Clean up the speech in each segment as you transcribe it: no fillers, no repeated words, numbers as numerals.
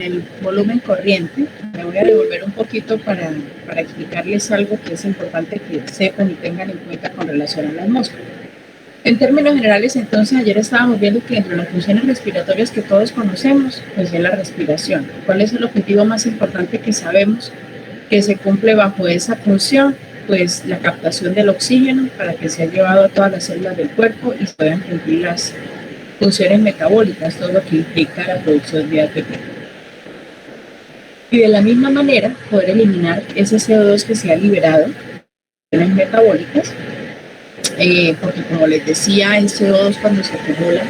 el volumen corriente. Me voy a devolver un poquito para explicarles algo que es importante que sepan y tengan en cuenta con relación a la atmósfera. En términos generales, entonces, ayer estábamos viendo que entre las funciones respiratorias que todos conocemos, pues es la respiración. ¿Cuál es el objetivo más importante que sabemos que se cumple bajo esa función? Pues la captación del oxígeno para que sea llevado a todas las células del cuerpo y se puedan cumplir las funciones metabólicas, todo lo que implica la producción de ATP. Y de la misma manera, poder eliminar ese CO2 que se ha liberado en las metabólicas, porque como les decía, el CO2 cuando se acumula,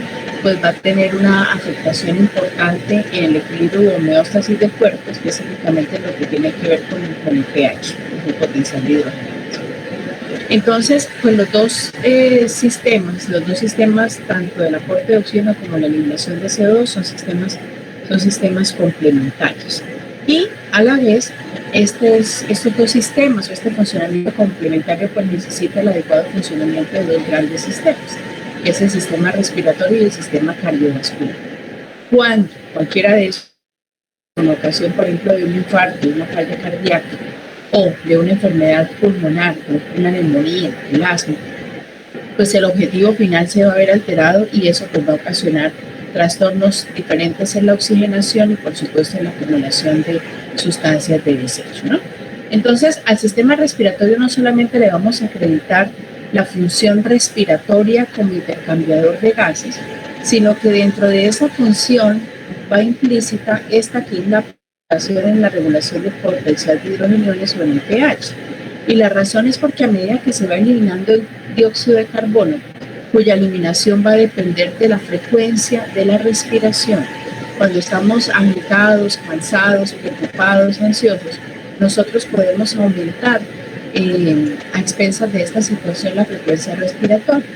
pues va a tener una afectación importante en el equilibrio de homeostasis del cuerpo, específicamente lo que tiene que ver con el pH, el potencial de hidrógeno. Entonces, pues los dos sistemas, tanto el aporte de oxígeno como la eliminación de CO2, son sistemas complementarios. Y a la vez, estos dos sistemas o este funcionamiento complementario pues necesita el adecuado funcionamiento de dos grandes sistemas, que es el sistema respiratorio y el sistema cardiovascular. Cuando cualquiera de ellos, en ocasión, por ejemplo, de un infarto, de una falla cardíaca, o de una enfermedad pulmonar, una neumonía, el asma, pues el objetivo final se va a ver alterado y eso pues va a ocasionar trastornos diferentes en la oxigenación y por supuesto en la acumulación de sustancias de desecho, ¿no? Entonces, al sistema respiratorio no solamente le vamos a acreditar la función respiratoria como intercambiador de gases, sino que dentro de esa función va implícita esta que es la en la regulación del potencial de hidrogeniones o en el pH. Y la razón es porque a medida que se va eliminando el dióxido de carbono, cuya eliminación va a depender de la frecuencia de la respiración. Cuando estamos agitados, cansados, preocupados, ansiosos, nosotros podemos aumentar a expensas de esta situación la frecuencia respiratoria.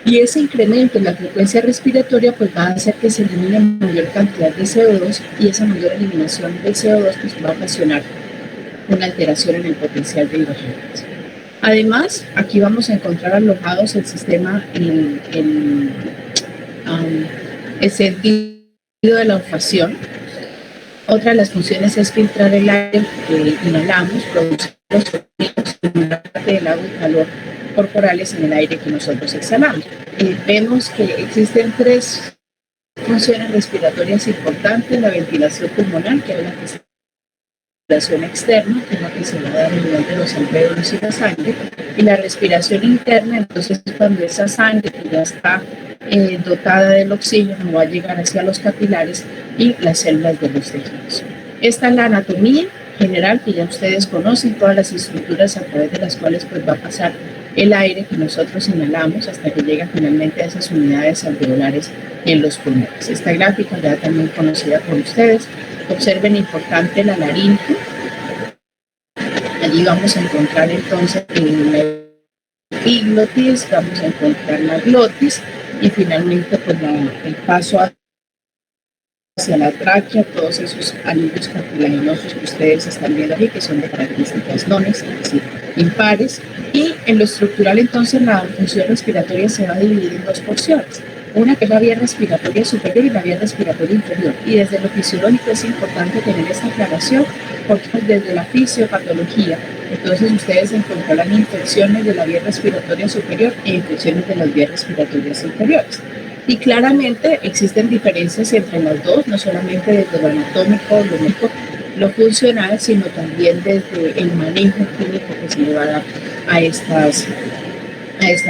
Y ese incremento en la frecuencia respiratoria pues va a hacer que se elimine mayor cantidad de CO2 y esa mayor eliminación de CO2 pues va a ocasionar una alteración en el potencial de hidrógeno. Además, aquí vamos a encontrar alojados el sistema, el sentido de la olfacción. Otra de las funciones es filtrar el aire que inhalamos, producir los sonidos, parte del agua y calor corporales en el aire que nosotros exhalamos. Vemos que existen tres funciones respiratorias importantes: la ventilación pulmonar, que es la respiración externa, que es la que se va a dar a nivel de los alvéolos y la sangre, y la respiración interna, entonces cuando esa sangre que ya está dotada del oxígeno va a llegar hacia los capilares y las células de los tejidos. Esta es la anatomía general que ya ustedes conocen, todas las estructuras a través de las cuales pues va a pasar el aire que nosotros inhalamos hasta que llega finalmente a esas unidades alveolares en los pulmones. Esta gráfica ya también conocida por ustedes. Observen importante la laringe. Allí vamos a encontrar entonces la epiglotis, vamos a encontrar la glotis y finalmente pues el paso hacia la tráquea, todos esos anillos cartilaginosos que ustedes están viendo aquí, que son de características nones, es decir, impares. Y en lo estructural, entonces, la función respiratoria se va a dividir en dos porciones. Una que es la vía respiratoria superior y la vía respiratoria inferior. Y desde lo fisiológico es importante tener esta aclaración, porque desde la fisiopatología, entonces ustedes encontrarán infecciones de la vía respiratoria superior e infecciones de las vías respiratorias inferiores. Y claramente existen diferencias entre las dos, no solamente desde lo anatómico, lo médico, lo funcional, sino también desde el manejo clínico que se le va a dar a esta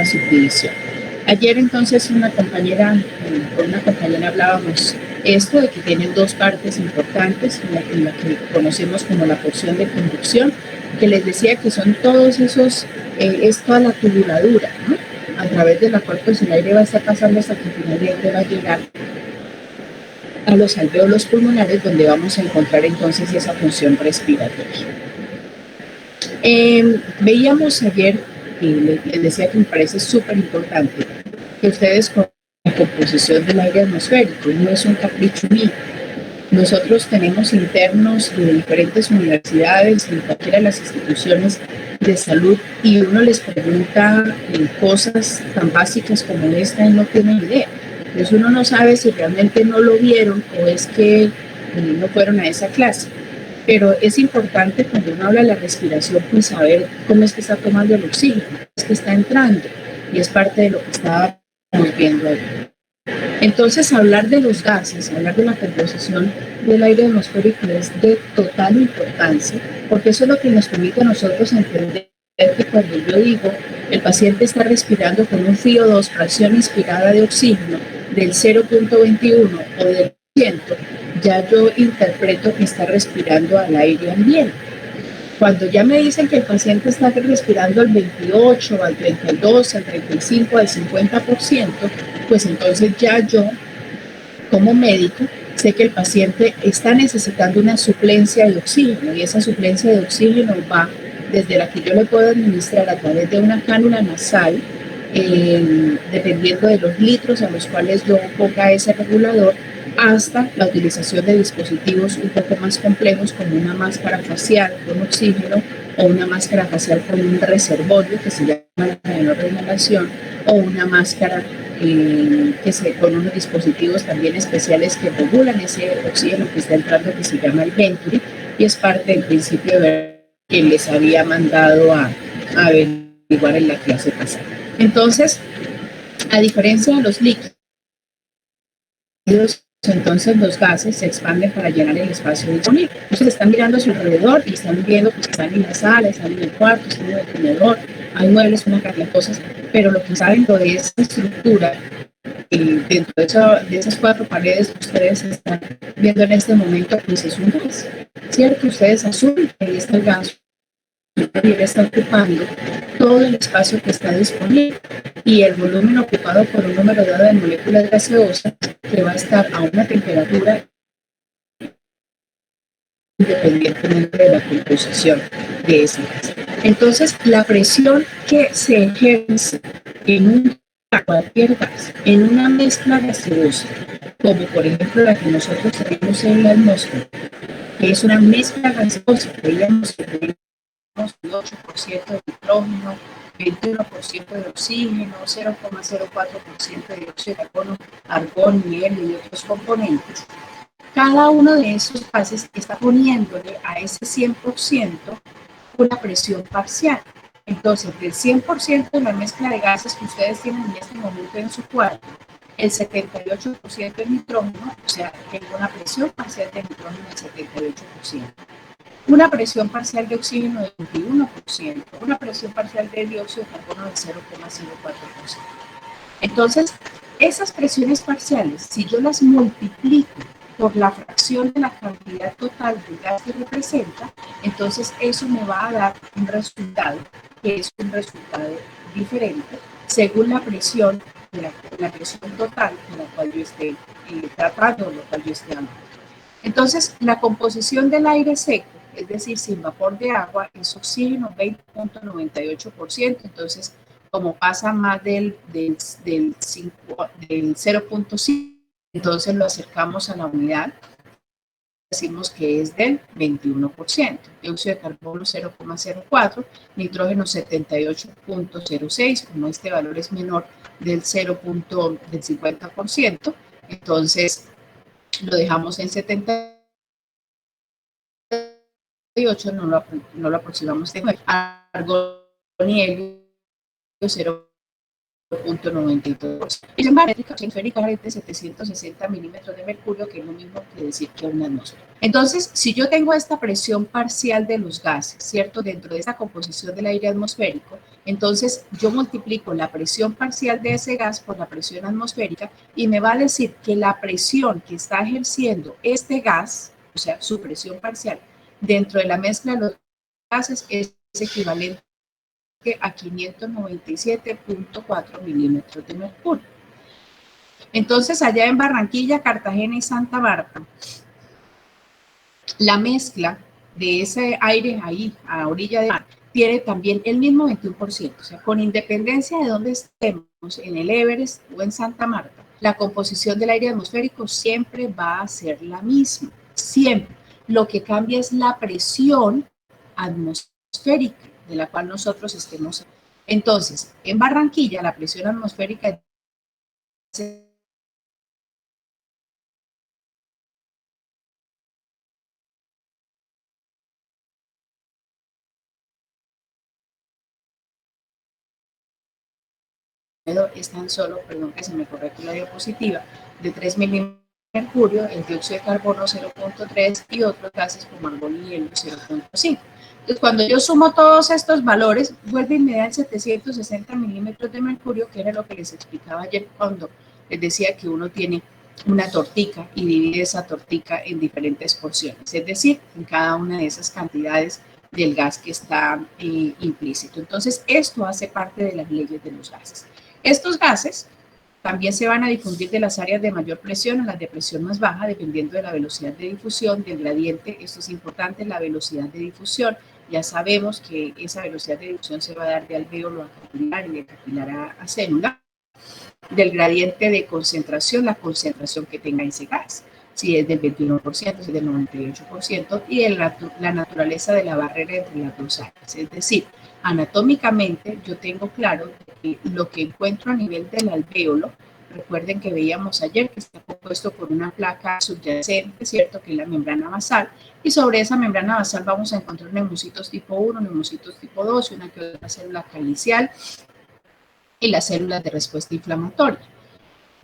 subdivisión. Ayer entonces con una compañera hablábamos esto de que tienen dos partes importantes, en la que conocemos como la porción de conducción, que les decía que son todos esos, es toda la tubuladura, ¿no?, a través de la cual pues el aire va a estar pasando hasta que finalmente va a llegar a los alvéolos pulmonares, donde vamos a encontrar entonces esa función respiratoria. Veíamos ayer, y les decía que me parece súper importante, que ustedes con la composición del aire atmosférico, no es un capricho mío. Nosotros tenemos internos de diferentes universidades, en cualquiera de las instituciones de salud, y uno les pregunta cosas tan básicas como esta y no tienen idea. Entonces uno no sabe si realmente no lo vieron o es que no fueron a esa clase. Pero es importante cuando uno habla de la respiración, pues saber cómo es que está tomando el oxígeno, cómo es que está entrando, y es parte de lo que estábamos viendo ahí. Entonces, hablar de los gases, hablar de la composición del aire atmosférico es de total importancia, porque eso es lo que nos permite a nosotros entender que cuando yo digo el paciente está respirando con un FiO2, fracción inspirada de oxígeno, del 0.21 o del 100%, ya yo interpreto que está respirando al aire ambiente. Cuando ya me dicen que el paciente está respirando al 28, al 32, al 35, al 50%, pues entonces ya yo, como médico, sé que el paciente está necesitando una suplencia de oxígeno y esa suplencia de oxígeno va desde la que yo le puedo administrar a través de una cánula nasal, dependiendo de los litros a los cuales yo ponga ese regulador, hasta la utilización de dispositivos un poco más complejos como una máscara facial con oxígeno o una máscara facial con un reservorio que se llama la menor inhalación o una máscara con unos dispositivos también especiales que regulan ese oxígeno que está entrando, que se llama el Venturi, y es parte del principio de ver que les había mandado a averiguar en la clase pasada. Entonces, a diferencia de los líquidos, entonces los gases se expanden para llenar el espacio disponible. Entonces están mirando a su alrededor y están viendo que están en la sala, están en el cuarto, están en el comedor, hay muebles, una cantidad de cosas, pero lo que saben de esa estructura, dentro de esas cuatro paredes que ustedes están viendo en este momento, pues es un gas, ¿cierto? Ustedes asumen que ahí está el gas, y él está ocupando todo el espacio que está disponible y el volumen ocupado por un número dado de moléculas gaseosas que va a estar a una temperatura independientemente de la composición de ese gas. Entonces, la presión que se ejerce en cualquier gas, en una mezcla gaseosa, como por ejemplo la que nosotros tenemos en la atmósfera, que es una mezcla gaseosa, veíamos que tenemos el 8% de nitrógeno, 21% de oxígeno, 0,04% de dióxido de carbono, argón, hielo y otros componentes. Cada uno de esos gases está poniéndole a ese 100% una presión parcial. Entonces, del 100% de la mezcla de gases que ustedes tienen en este momento en su cuarto, el 78% es nitrógeno, o sea, tengo una presión parcial de nitrógeno del 78%. Una presión parcial de oxígeno del 21%, una presión parcial de dióxido de carbono del 0,04%. Entonces, esas presiones parciales, si yo las multiplico por la fracción de la cantidad total del gas que representa, entonces eso me va a dar un resultado que es un resultado diferente según la presión, la presión total de la cual yo esté tratando, lo cual yo esté hablando. Entonces, la composición del aire seco, es decir, sin vapor de agua, es oxígeno 20.98%, entonces, como pasa más del 0.5, entonces lo acercamos a la unidad, decimos que es del 21%, dióxido de carbono 0,04, nitrógeno 78.06, como este valor es menor del 50%, entonces lo dejamos en 78, no lo aproximamos de 9. Argón y helio 0.92. Presión barométrica atmosférica de 760 milímetros de mercurio, que es lo mismo que decir que una atmósfera. Entonces, si yo tengo esta presión parcial de los gases, ¿cierto? Dentro de esta composición del aire atmosférico, entonces yo multiplico la presión parcial de ese gas por la presión atmosférica y me va a decir que la presión que está ejerciendo este gas, o sea, su presión parcial, dentro de la mezcla de los gases es equivalente a 597.4 milímetros de mercurio. Entonces, allá en Barranquilla, Cartagena y Santa Marta, la mezcla de ese aire ahí, a orilla de mar, tiene también el mismo 21%. O sea, con independencia de dónde estemos, en el Everest o en Santa Marta, la composición del aire atmosférico siempre va a ser la misma. Siempre. Lo que cambia es la presión atmosférica de la cual nosotros estemos. Entonces, en Barranquilla, la presión atmosférica es es tan solo, perdón que se me correcte la diapositiva, de 3 milímetros de mercurio, el dióxido de carbono 0.3 y otros gases como argón y hielo 0.5. Entonces, cuando yo sumo todos estos valores, vuelve y me dan 760 milímetros de mercurio, que era lo que les explicaba ayer cuando les decía que uno tiene una tortica y divide esa tortica en diferentes porciones, es decir, en cada una de esas cantidades del gas que está implícito. Entonces, esto hace parte de las leyes de los gases. Estos gases también se van a difundir de las áreas de mayor presión a las de presión más baja, dependiendo de la velocidad de difusión, del gradiente. Esto es importante, la velocidad de difusión. Ya sabemos que esa velocidad de difusión se va a dar de alvéolo a capilar y de capilar a célula. Del gradiente de concentración, la concentración que tenga ese gas, si es del 21%, si es del 98%, y de la naturaleza de la barrera entre las dos áreas. Es decir, anatómicamente yo tengo claro que lo que encuentro a nivel del alvéolo, recuerden que veíamos ayer que está compuesto por una placa subyacente, ¿cierto? Que es la membrana basal, y sobre esa membrana basal vamos a encontrar neumocitos tipo 1, neumocitos tipo 2 y una que otra célula calicial y las células de respuesta inflamatoria.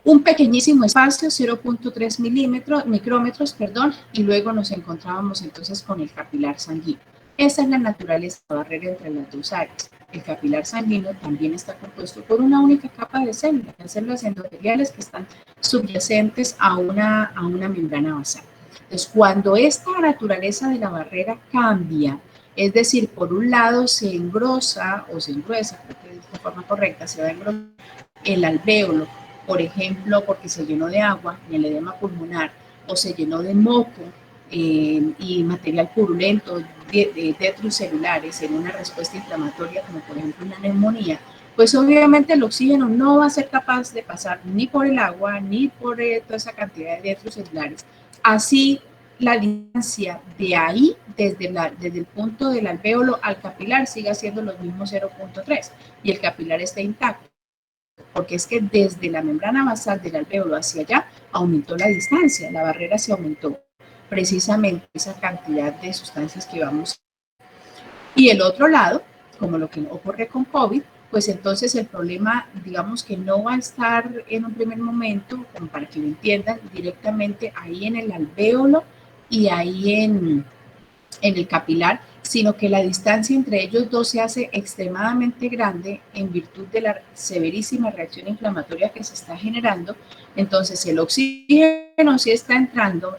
Un pequeñísimo espacio, 0.3 micrómetros, y luego nos encontrábamos entonces con el capilar sanguíneo. Esa es la naturaleza de la barrera entre las dos áreas. El capilar sanguíneo también está compuesto por una única capa de células, las células endoteliales que están subyacentes a una membrana basal. Entonces, cuando esta naturaleza de la barrera cambia, es decir, por un lado se engrosa o se engruesa, creo que es la forma correcta, se va a engrosar el alvéolo, por ejemplo, porque se llenó de agua en el edema pulmonar o se llenó de moco y material purulento, de detritus celulares en una respuesta inflamatoria, como por ejemplo una neumonía, pues obviamente el oxígeno no va a ser capaz de pasar ni por el agua ni por toda esa cantidad de detritus celulares. Así, la distancia de ahí, desde el punto del alvéolo al capilar, sigue siendo los mismos 0.3 y el capilar está intacto, porque es que desde la membrana basal del alvéolo hacia allá aumentó la distancia, la barrera se aumentó, precisamente esa cantidad de sustancias que vamos. Y el otro lado, como lo que ocurre con COVID, pues entonces el problema, digamos que no va a estar en un primer momento, como para que lo entiendan, directamente ahí en el alvéolo y ahí en el capilar, sino que la distancia entre ellos dos se hace extremadamente grande en virtud de la severísima reacción inflamatoria que se está generando. Entonces el oxígeno sí está entrando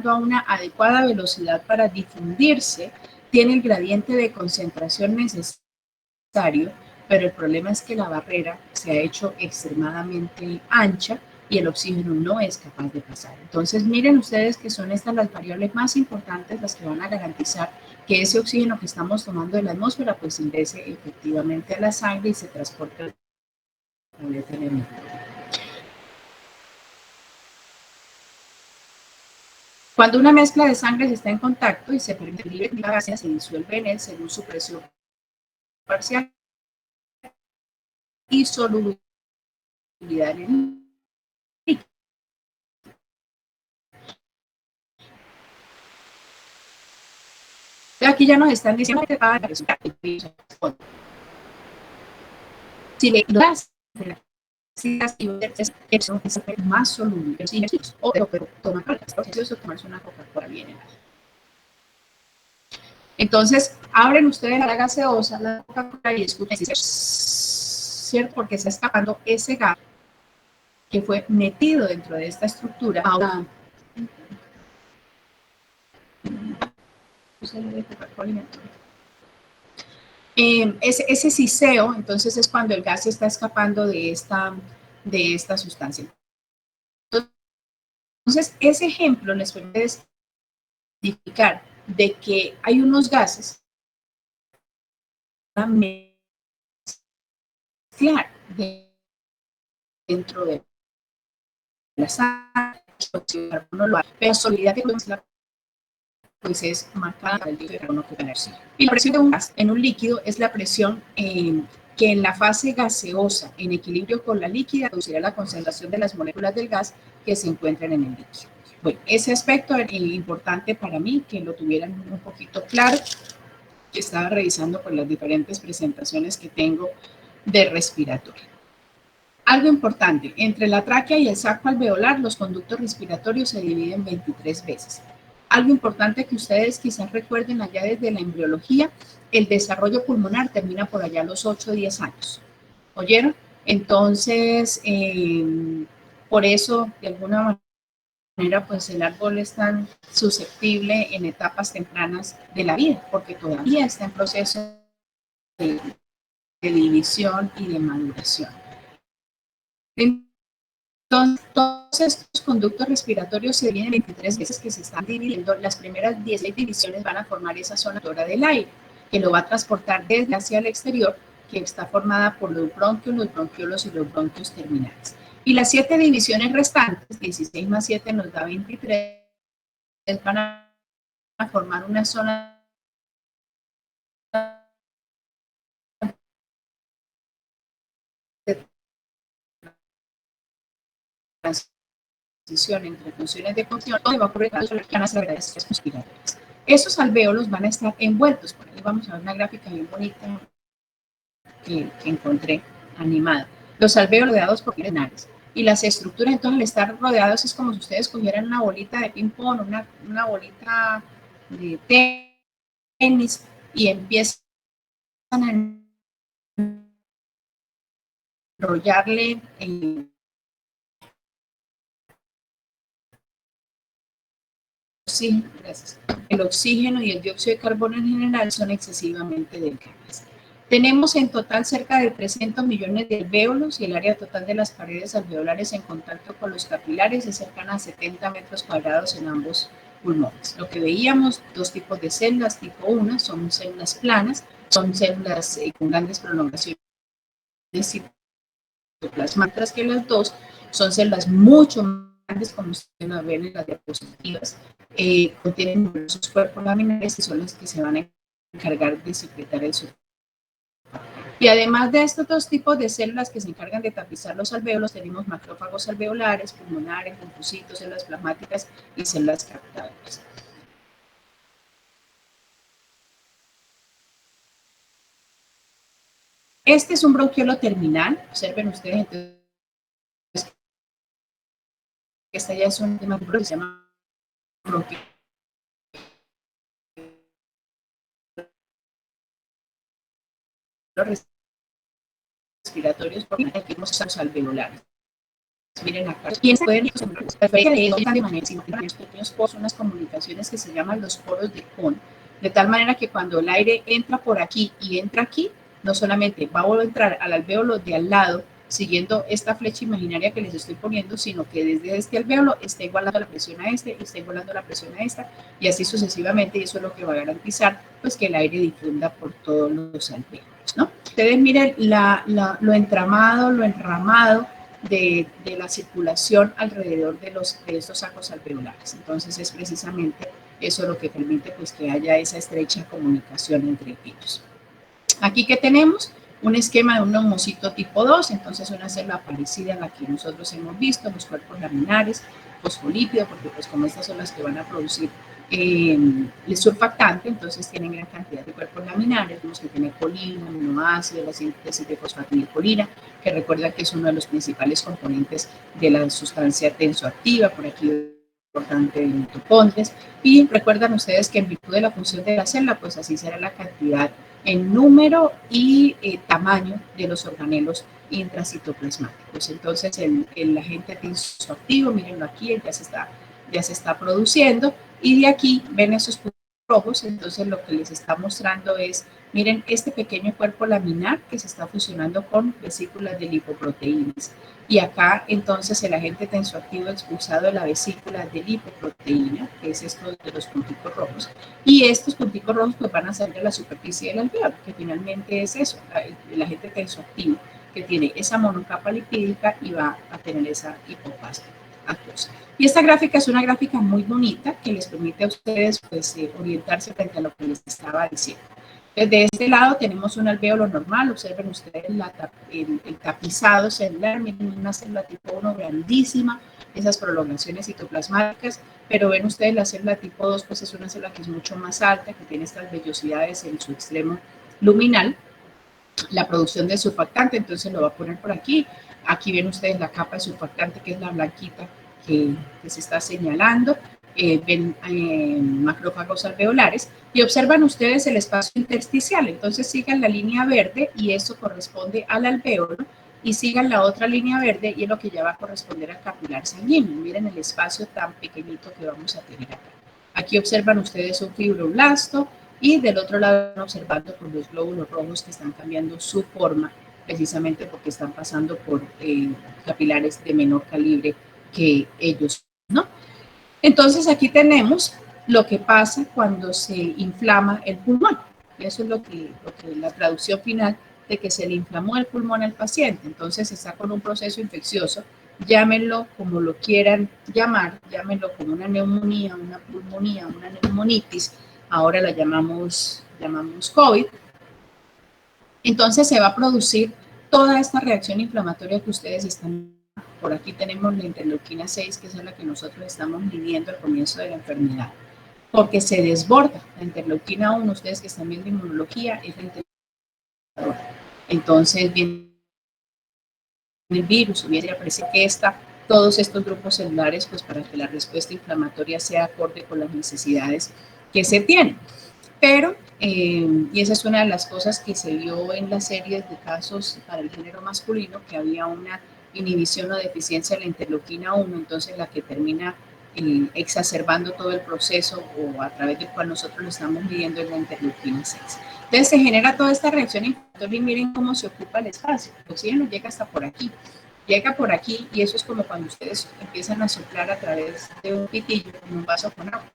a una adecuada velocidad para difundirse, tiene el gradiente de concentración necesario, pero el problema es que la barrera se ha hecho extremadamente ancha y el oxígeno no es capaz de pasar. Entonces, miren ustedes que son estas las variables más importantes, las que van a garantizar que ese oxígeno que estamos tomando de la atmósfera pues ingrese efectivamente a la sangre y se transporte a la tableta. Cuando una mezcla de sangre está en contacto y se permite que la gaseosa se disuelve en él según su presión parcial y solubilidad en el líquido. Aquí ya nos están diciendo que va a resultar. Si le das eso es más soluble o pero tomar eso tomarse una Coca-Cola bien. Entonces abren ustedes la gaseosa, la Coca-Cola y escuchen, ¿cierto? Porque está escapando ese gas que fue metido dentro de esta estructura. Ahora ese siseo, entonces es cuando el gas está escapando de esta sustancia. Entonces, ese ejemplo les permite identificar de que hay unos gases para mezclar dentro de la sangre, pero la solidaridad que pues es marcada por el dióxido de carbono que tener. Y la presión de un gas en un líquido es la presión que en la fase gaseosa, en equilibrio con la líquida, reducirá la concentración de las moléculas del gas que se encuentran en el líquido. Bueno, ese aspecto es importante para mí, que lo tuvieran un poquito claro, que estaba revisando por las diferentes presentaciones que tengo de respiratorio. Algo importante, entre la tráquea y el saco alveolar, los conductos respiratorios se dividen 23 veces. Algo importante que ustedes quizás recuerden allá desde la embriología, el desarrollo pulmonar termina por allá a los 8 o 10 años. ¿Oyeron? Entonces, por eso, de alguna manera, pues el árbol es tan susceptible en etapas tempranas de la vida, porque todavía está en proceso de división y de maduración. Entonces, todos estos conductos respiratorios se dividen 23 veces que se están dividiendo. Las primeras 16 divisiones van a formar esa zona del aire, que lo va a transportar desde hacia el exterior, que está formada por los bronquios, los bronquiolos y los bronquios terminales. Y las 7 divisiones restantes, 16 más 7 nos da 23, van a formar una zona de transición entre funciones de función, donde va a ocurrir las gravedades respiratorias. Esos alvéolos van a estar envueltos. Por ahí vamos a ver una gráfica bien bonita que encontré animada. Los alvéolos rodeados por pilares. Y las estructuras, entonces, al estar rodeados es como si ustedes cogieran una bolita de ping-pong, una bolita de tenis y empiezan a enrollarle el oxígeno y el dióxido de carbono en general son excesivamente delgadas. Tenemos en total cerca de 300 millones de alvéolos y el área total de las paredes alveolares en contacto con los capilares es cercana a 70 metros cuadrados en ambos pulmones. Lo que veíamos, dos tipos de células, tipo 1, son células planas, son células con grandes prolongaciones citoplasmáticas, que las dos son células mucho más grandes, como ustedes lo ven en las diapositivas, contienen numerosos cuerpos laminares que son los que se van a encargar de secretar el surfactante. Y además de estos dos tipos de células que se encargan de tapizar los alvéolos, tenemos macrófagos alveolares, pulmonares, linfocitos, células plasmáticas y células captadoras. Este es un bronquiolo terminal. Observen ustedes, entonces, esta ya es un tema que se llama bronquiolo respiratorios, porque aquí vemos los alveolares. Miren acá. ¿Quién se puede de manera simultánea pequeños poros, unas comunicaciones que se llaman los poros de Kohn, de tal manera que cuando el aire entra por aquí y entra aquí, no solamente va a entrar al alvéolo de al lado, siguiendo esta flecha imaginaria que les estoy poniendo, sino que desde este alvéolo está igualando la presión a este, está igualando la presión a esta, y así sucesivamente, y eso es lo que va a garantizar pues que el aire difunda por todos los alvéolos, ¿no? Ustedes miren lo entramado, lo enramado de la circulación alrededor de estos sacos alveolares. Entonces es precisamente eso lo que permite pues, que haya esa estrecha comunicación entre ellos. Aquí que tenemos un esquema de un neumocito tipo 2, entonces una célula parecida a la que nosotros hemos visto, los cuerpos laminares, fosfolípidos, porque pues como estas son las que van a producir el surfactante, entonces tienen gran cantidad de cuerpos laminares, vemos que tiene colina, aminoácidos, la síntesis de fosfatidilcolina, que recuerda que es uno de los principales componentes de la sustancia tensoactiva, por aquí importante de mitocondrias, y recuerdan ustedes que en virtud de la función de la célula, pues así será la cantidad en número y tamaño de los organelos intracitoplasmáticos. Entonces el agente tensoactivo, mírenlo aquí, ya se está produciendo, y de aquí ven esos puntos rojos. Entonces lo que les está mostrando es, miren este pequeño cuerpo laminar que se está fusionando con vesículas de lipoproteínas, y acá entonces el agente tensoactivo expulsado de la vesícula de lipoproteína, que es esto de los punticos rojos, y estos punticos rojos pues van a salir a la superficie del alvéolo, que finalmente es eso, el agente tensoactivo que tiene esa monocapa lipídica y va a tener esa hipofase acuosa. Y esta gráfica es una gráfica muy bonita que les permite a ustedes pues, orientarse frente a lo que les estaba diciendo. Desde este lado tenemos un alvéolo normal, observen ustedes el tapizado celular, miren una célula tipo 1 grandísima, esas prolongaciones citoplasmáticas, pero ven ustedes la célula tipo 2, pues es una célula que es mucho más alta, que tiene estas vellosidades en su extremo luminal, la producción de surfactante, entonces lo va a poner por aquí. Aquí ven ustedes la capa de surfactante, que es la blanquita que se está señalando. Ven macrófagos alveolares y observan ustedes el espacio intersticial. Entonces sigan la línea verde y eso corresponde al alvéolo, y sigan la otra línea verde y es lo que ya va a corresponder al capilar sanguíneo. Miren el espacio tan pequeñito que vamos a tener acá. Aquí observan ustedes un fibroblasto y del otro lado van observando por los glóbulos rojos que están cambiando su forma, precisamente porque están pasando por capilares de menor calibre que ellos, ¿no? Entonces aquí tenemos lo que pasa cuando se inflama el pulmón. Eso es lo que la traducción final de que se le inflamó el pulmón al paciente. Entonces está con un proceso infeccioso, llámenlo como lo quieran llamar, llámenlo como una neumonía, una pulmonía, una neumonitis, ahora la llamamos COVID. Entonces se va a producir toda esta reacción inflamatoria que ustedes están. Por aquí tenemos la interleuquina 6, que es la que nosotros estamos midiendo al comienzo de la enfermedad, porque se desborda. La interleuquina 1, ustedes que están viendo inmunología, es la interleuquina. Entonces viene el virus, viene a aparecer que todos estos grupos celulares, pues para que la respuesta inflamatoria sea acorde con las necesidades que se tienen. Pero, y esa es una de las cosas que se vio en las series de casos para el género masculino, que había una inhibición o deficiencia de la interleuquina 1, entonces la que termina exacerbando todo el proceso o a través del cual nosotros lo estamos midiendo es la interleuquina 6. Entonces se genera toda esta reacción inflamatoria y miren cómo se ocupa el espacio. El oxígeno llega hasta por aquí, llega por aquí y eso es como cuando ustedes empiezan a soplar a través de un pitillo en un vaso con agua.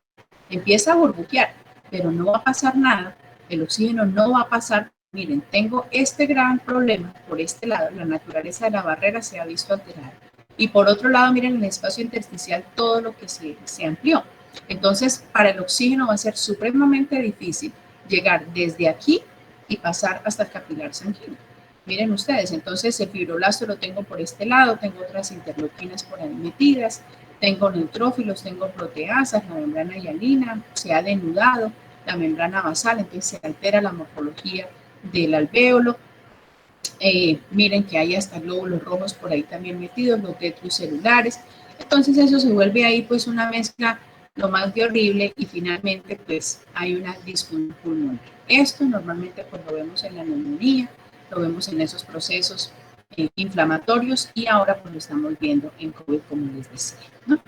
Empieza a burbujear, pero no va a pasar nada, el oxígeno no va a pasar. Miren, tengo este gran problema por este lado, la naturaleza de la barrera se ha visto alterada. Y por otro lado, miren el espacio intersticial, todo lo que se amplió. Entonces, para el oxígeno va a ser supremamente difícil llegar desde aquí y pasar hasta el capilar sanguíneo. Miren ustedes, entonces el fibroblasto lo tengo por este lado, tengo otras interleuquinas por ahí metidas, tengo neutrófilos, tengo proteasas, la membrana hialina, se ha denudado la membrana basal, entonces se altera la morfología del alvéolo. Miren que hay hasta glóbulos rojos por ahí también metidos, los tetracelulares. Entonces eso se vuelve ahí pues una mezcla lo más de horrible y finalmente pues hay una disfunción pulmonar. Esto normalmente pues lo vemos en la neumonía, lo vemos en esos procesos inflamatorios y ahora pues lo estamos viendo en COVID, como les decía, ¿no?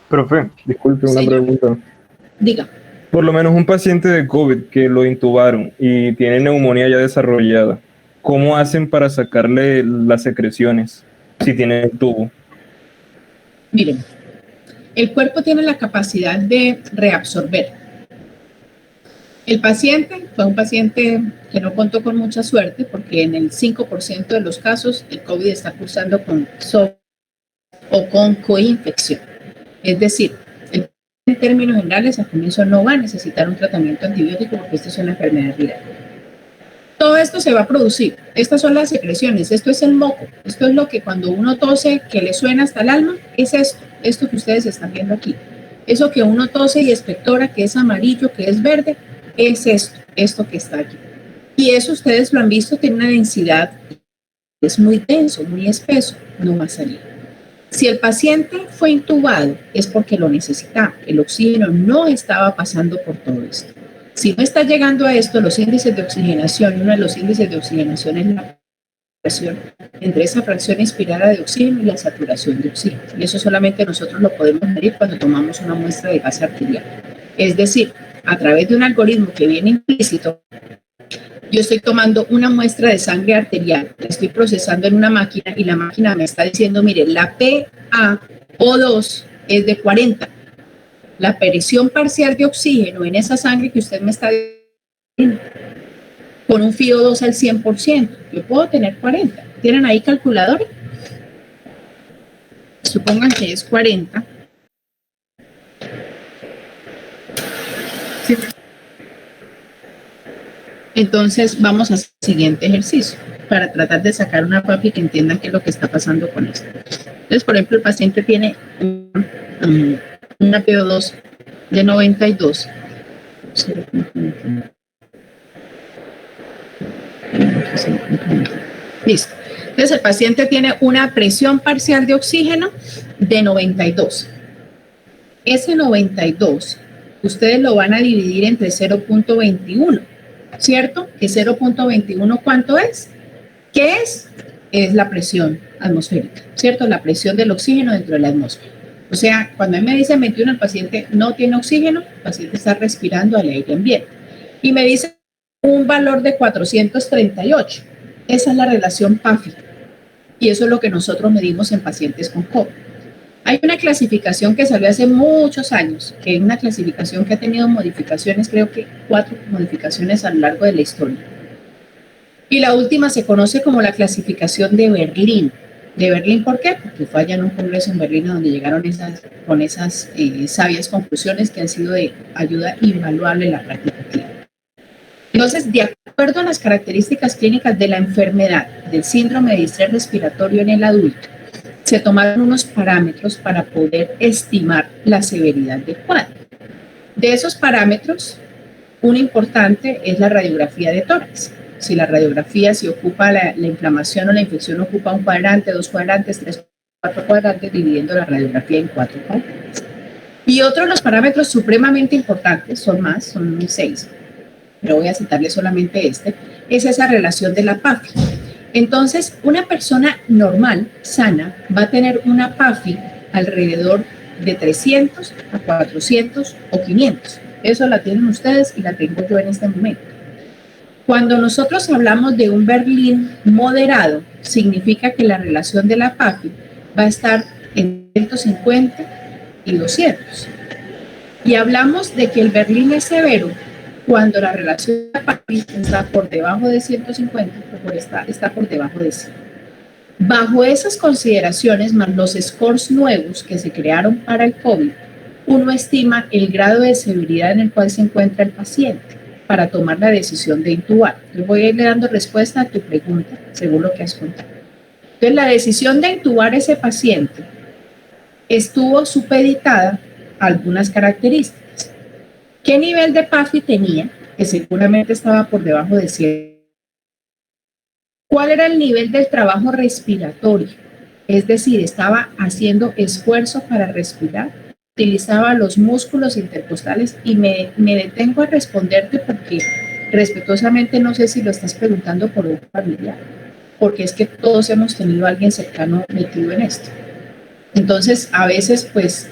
Profe, disculpe una pregunta. Diga. Por lo menos un paciente de COVID que lo intubaron y tiene neumonía ya desarrollada, ¿cómo hacen para sacarle las secreciones si tiene el tubo? Miren, el cuerpo tiene la capacidad de reabsorber. El paciente fue un paciente que no contó con mucha suerte porque en el 5% de los casos el COVID está cursando con SOP o con coinfección. Es decir, en términos generales, al comienzo no va a necesitar un tratamiento antibiótico porque esto es una enfermedad viral. Todo esto se va a producir. Estas son las secreciones, esto es el moco, esto es lo que cuando uno tose, que le suena hasta el alma, es esto que ustedes están viendo aquí. Eso que uno tose y expectora, que es amarillo, que es verde, es esto que está aquí. Y eso ustedes lo han visto, tiene una densidad, es muy denso, muy espeso, no va a salir. Si el paciente fue intubado es porque lo necesitaba, el oxígeno no estaba pasando por todo esto. Si no está llegando a esto, los índices de oxigenación, uno de los índices de oxigenación es la relación entre esa fracción inspirada de oxígeno y la saturación de oxígeno. Y eso solamente nosotros lo podemos medir cuando tomamos una muestra de gas arterial. Es decir, a través de un algoritmo que viene implícito, yo estoy tomando una muestra de sangre arterial, la estoy procesando en una máquina y la máquina me está diciendo, mire, la PaO2 es de 40. La presión parcial de oxígeno en esa sangre que usted me está diciendo, con un FiO2 al 100%, yo puedo tener 40. ¿Tienen ahí calculadora? Supongan que es 40. Sí. Entonces vamos al siguiente ejercicio para tratar de sacar una papi que entiendan qué es lo que está pasando con esto. Entonces, por ejemplo, el paciente tiene una PO2 de 92. Listo. Entonces, el paciente tiene una presión parcial de oxígeno de 92. Ese 92, ustedes lo van a dividir entre 0.21, ¿cierto? Que 0.21, ¿cuánto es? ¿Qué es? Es la presión atmosférica, ¿cierto? La presión del oxígeno dentro de la atmósfera. O sea, cuando a mí me dicen 21, el paciente no tiene oxígeno, el paciente está respirando al aire ambiente. Y me dice un valor de 438. Esa es la relación PAFI. Y eso es lo que nosotros medimos en pacientes con COVID. Hay una clasificación que salió hace muchos años, que es una clasificación que ha tenido modificaciones, creo que 4 modificaciones a lo largo de la historia. Y la última se conoce como la clasificación de Berlín. ¿De Berlín por qué? Porque fue allá en un congreso en Berlín donde llegaron con esas sabias conclusiones que han sido de ayuda invaluable en la práctica clínica. Entonces, de acuerdo a las características clínicas de la enfermedad del síndrome de distrés respiratorio en el adulto, se tomaron unos parámetros para poder estimar la severidad del cuadro. De esos parámetros, un importante es la radiografía de tórax. Si la radiografía, si ocupa la inflamación o la infección ocupa un cuadrante, 2 cuadrantes, 3, 4 cuadrantes, dividiendo la radiografía en 4 cuadrantes. Y otros los parámetros supremamente importantes, son 6, pero voy a citarles solamente este, es esa relación de la PAFI. Entonces, una persona normal, sana, va a tener una PAFI alrededor de 300 a 400 o 500. Eso la tienen ustedes y la tengo yo en este momento. Cuando nosotros hablamos de un Berlín moderado, significa que la relación de la PAFI va a estar en 150 y 200. Y hablamos de que el Berlín es severo cuando la relación de la PAFI está por debajo de 150 o está por debajo de 100. Bajo esas consideraciones, más los scores nuevos que se crearon para el COVID, uno estima el grado de severidad en el cual se encuentra el paciente para tomar la decisión de intubar. Yo voy a irle dando respuesta a tu pregunta, según lo que has contado. Entonces, la decisión de intubar a ese paciente estuvo supeditada a algunas características. ¿Qué nivel de PAFI tenía? Que seguramente estaba por debajo de 100. ¿Cuál era el nivel del trabajo respiratorio? Es decir, estaba haciendo esfuerzo para respirar, utilizaba los músculos intercostales y me detengo a responderte porque respetuosamente no sé si lo estás preguntando por un familiar, porque es que todos hemos tenido a alguien cercano metido en esto. Entonces, a veces, pues,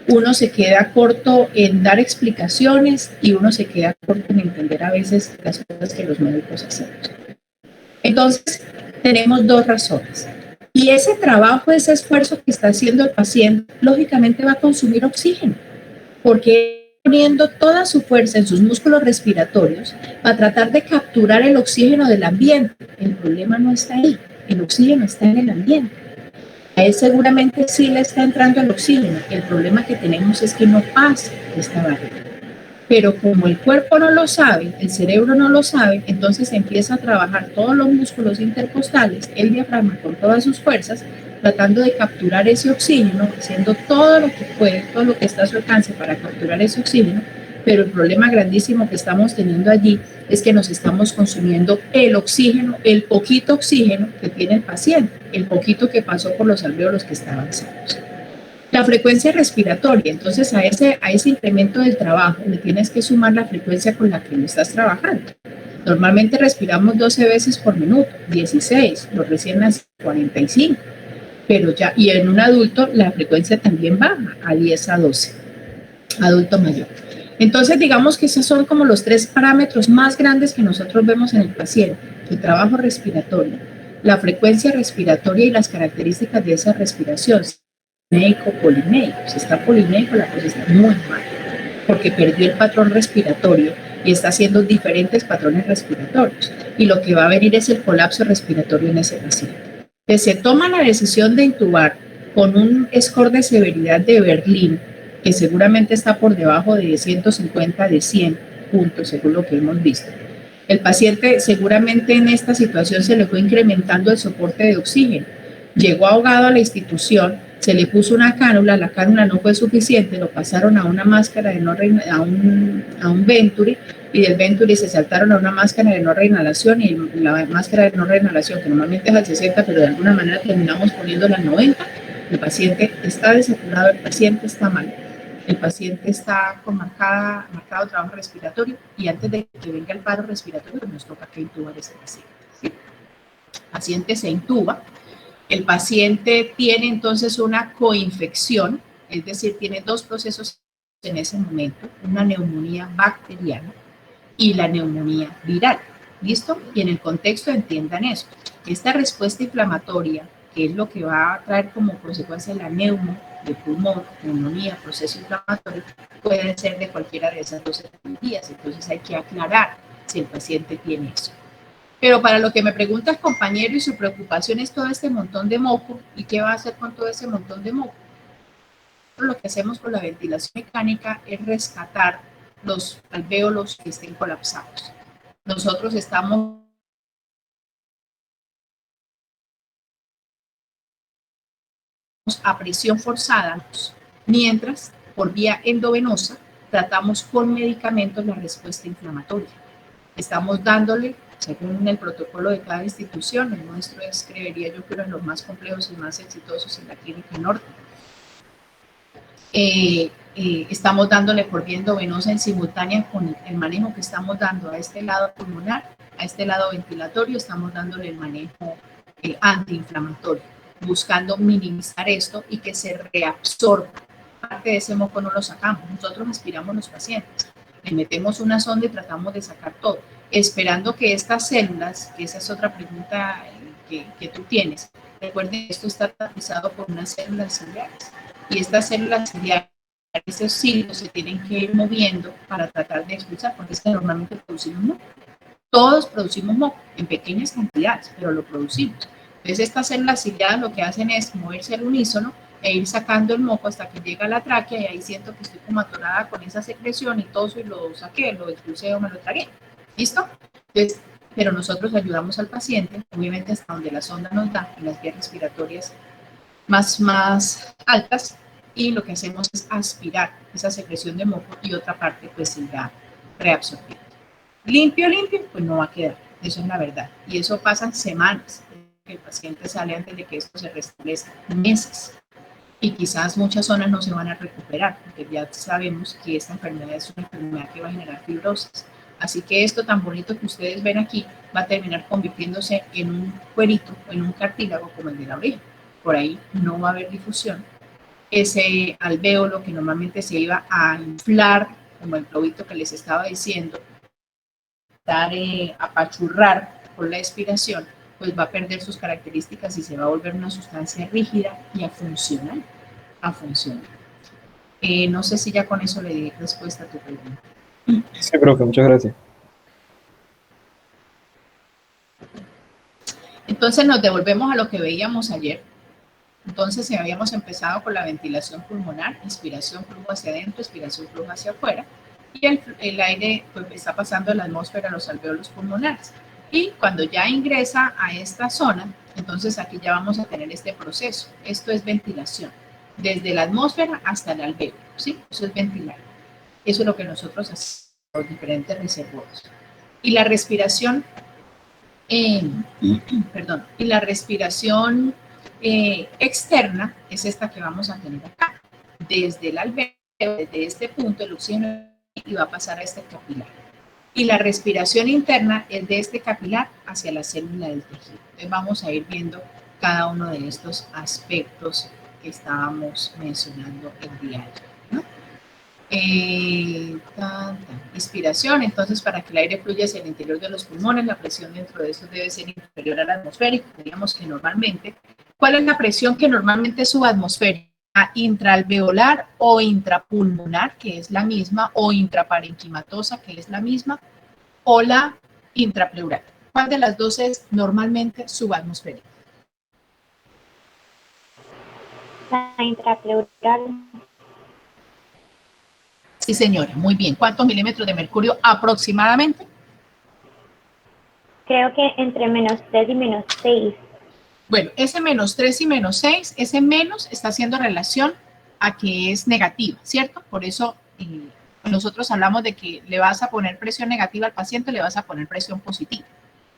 uno se queda corto en dar explicaciones y uno se queda corto en entender a veces las cosas que los médicos hacemos. Entonces, tenemos 2 razones. Y ese trabajo, ese esfuerzo que está haciendo el paciente, lógicamente va a consumir oxígeno, porque está poniendo toda su fuerza en sus músculos respiratorios para tratar de capturar el oxígeno del ambiente. El problema no está ahí, el oxígeno está en el ambiente. A él seguramente sí le está entrando el oxígeno. El problema que tenemos es que no pasa esta barrera. Pero como el cuerpo no lo sabe, el cerebro no lo sabe, entonces empieza a trabajar todos los músculos intercostales, el diafragma con todas sus fuerzas, tratando de capturar ese oxígeno, haciendo todo lo que puede, todo lo que está a su alcance para capturar ese oxígeno, pero el problema grandísimo que estamos teniendo allí es que nos estamos consumiendo el oxígeno, el poquito oxígeno que tiene el paciente, el poquito que pasó por los alvéolos que estaban sanos. La frecuencia respiratoria, entonces a ese incremento del trabajo le tienes que sumar la frecuencia con la que lo estás trabajando. Normalmente respiramos 12 veces por minuto, 16, los recién nacidos 45, pero ya, y en un adulto la frecuencia también baja a 10 a 12, adulto mayor. Entonces digamos que esos son como los 3 parámetros más grandes que nosotros vemos en el paciente: el trabajo respiratorio, la frecuencia respiratoria y las características de esa respiración. Médico, polimédico. Si está polimédico, la cosa está muy mal, porque perdió el patrón respiratorio y está haciendo diferentes patrones respiratorios. Y lo que va a venir es el colapso respiratorio en ese paciente. Entonces, se toma la decisión de intubar con un score de severidad de Berlín, que seguramente está por debajo de 150 de 100 puntos, según lo que hemos visto. El paciente seguramente en esta situación se le fue incrementando el soporte de oxígeno. Llegó ahogado a la institución se le puso una cánula, la cánula no fue suficiente, lo pasaron a una máscara de no a un Venturi, y del Venturi se saltaron a una máscara de no reinhalación, y la máscara de no reinhalación, que normalmente es al 60, pero de alguna manera terminamos poniéndola al 90, el paciente está desaturado, el paciente está mal, el paciente está con marcado trabajo respiratorio, y antes de que venga el paro respiratorio, nos toca que intubar a ese paciente. ¿Sí? El paciente se intuba. El paciente tiene entonces una coinfección, es decir, tiene dos procesos en ese momento, una neumonía bacteriana y la neumonía viral. ¿Listo? Y en el contexto entiendan eso. Esta respuesta inflamatoria, que es lo que va a traer como consecuencia la de pulmón, neumonía, proceso inflamatorio, puede ser de cualquiera de esas dos etiologías. Entonces hay que aclarar si el paciente tiene eso. Pero para lo que me preguntas, compañero, y su preocupación es todo este montón de moco, ¿y qué va a hacer con todo ese montón de moco? Lo que hacemos con la ventilación mecánica es rescatar los alvéolos que estén colapsados. Nosotros estamos a presión forzada, mientras por vía endovenosa tratamos con medicamentos la respuesta inflamatoria. Estamos dándole, según el protocolo de cada institución, el nuestro es, creería yo, que uno de los más complejos y más exitosos en la Clínica Norte. Estamos dándole por vía endovenosa en simultánea con el manejo que estamos dando a este lado pulmonar, a este lado ventilatorio, estamos dándole el manejo antiinflamatorio, buscando minimizar esto y que se reabsorba. Parte de ese moco no lo sacamos, nosotros aspiramos los pacientes. Le metemos una sonda y tratamos de sacar todo, esperando que estas células, que esa es otra pregunta que tú tienes, recuerden que esto está tapizado por unas células ciliares, y estas células ciliares, esos cilios se tienen que ir moviendo para tratar de expulsar, porque es que normalmente producimos moco. Todos producimos moco, en pequeñas cantidades, pero lo producimos. Entonces estas células ciliadas lo que hacen es moverse al unísono, e ir sacando el moco hasta que llega a la tráquea, y ahí siento que estoy como atorada con esa secreción y toso y lo saqué, lo expulsé o me lo tragué. ¿Listo? Entonces, pero nosotros ayudamos al paciente, obviamente hasta donde la sonda nos da, en las vías respiratorias más altas, y lo que hacemos es aspirar esa secreción de moco y otra parte pues se irá reabsorbiendo. Limpio, pues no va a quedar, eso es la verdad. Y eso pasa semanas, el paciente sale antes de que esto se restablezca, meses. Y quizás muchas zonas no se van a recuperar, porque ya sabemos que esta enfermedad es una enfermedad que va a generar fibrosis. Así que esto tan bonito que ustedes ven aquí va a terminar convirtiéndose en un cuerito o en un cartílago como el de la oreja. Por ahí no va a haber difusión. Ese alvéolo que normalmente se iba a inflar, como el globito que les estaba diciendo, apachurrar por la expiración, pues va a perder sus características y se va a volver una sustancia rígida y a funcionar. No sé si ya con eso le di respuesta a tu pregunta. Sí, profe, muchas gracias. Entonces nos devolvemos a lo que veíamos ayer. Entonces habíamos empezado con la ventilación pulmonar, inspiración, flujo hacia adentro, expiración, flujo hacia afuera, y el aire pues, está pasando de la atmósfera a los alvéolos pulmonares. Y cuando ya ingresa a esta zona, entonces aquí ya vamos a tener este proceso. Esto es ventilación, desde la atmósfera hasta el alvéolo, ¿sí? Eso es ventilar. Eso es lo que nosotros hacemos, los diferentes reservorios. Y la respiración, externa es esta que vamos a tener acá. Desde el alvéolo, desde este punto, el oxígeno y va a pasar a este capilar. Y la respiración interna es de este capilar hacia la célula del tejido. Entonces vamos a ir viendo cada uno de estos aspectos que estábamos mencionando el día de hoy, ¿no? Inspiración, entonces para que el aire fluya hacia el interior de los pulmones, la presión dentro de estos debe ser inferior a la atmosférica. Diríamos que normalmente, ¿cuál es la presión que normalmente es subatmosférica? Intraalveolar o intrapulmonar, que es la misma, o intraparenquimatosa, que es la misma, o la intrapleural. ¿Cuál de las dos es normalmente subatmosférica? La intrapleural. Sí, señora, muy bien. ¿Cuántos milímetros de mercurio aproximadamente? Creo que entre -3 y -6. Bueno, ese menos 3 y menos 6, ese menos está haciendo relación a que es negativa, ¿cierto? Por eso nosotros hablamos de que le vas a poner presión negativa al paciente, le vas a poner presión positiva,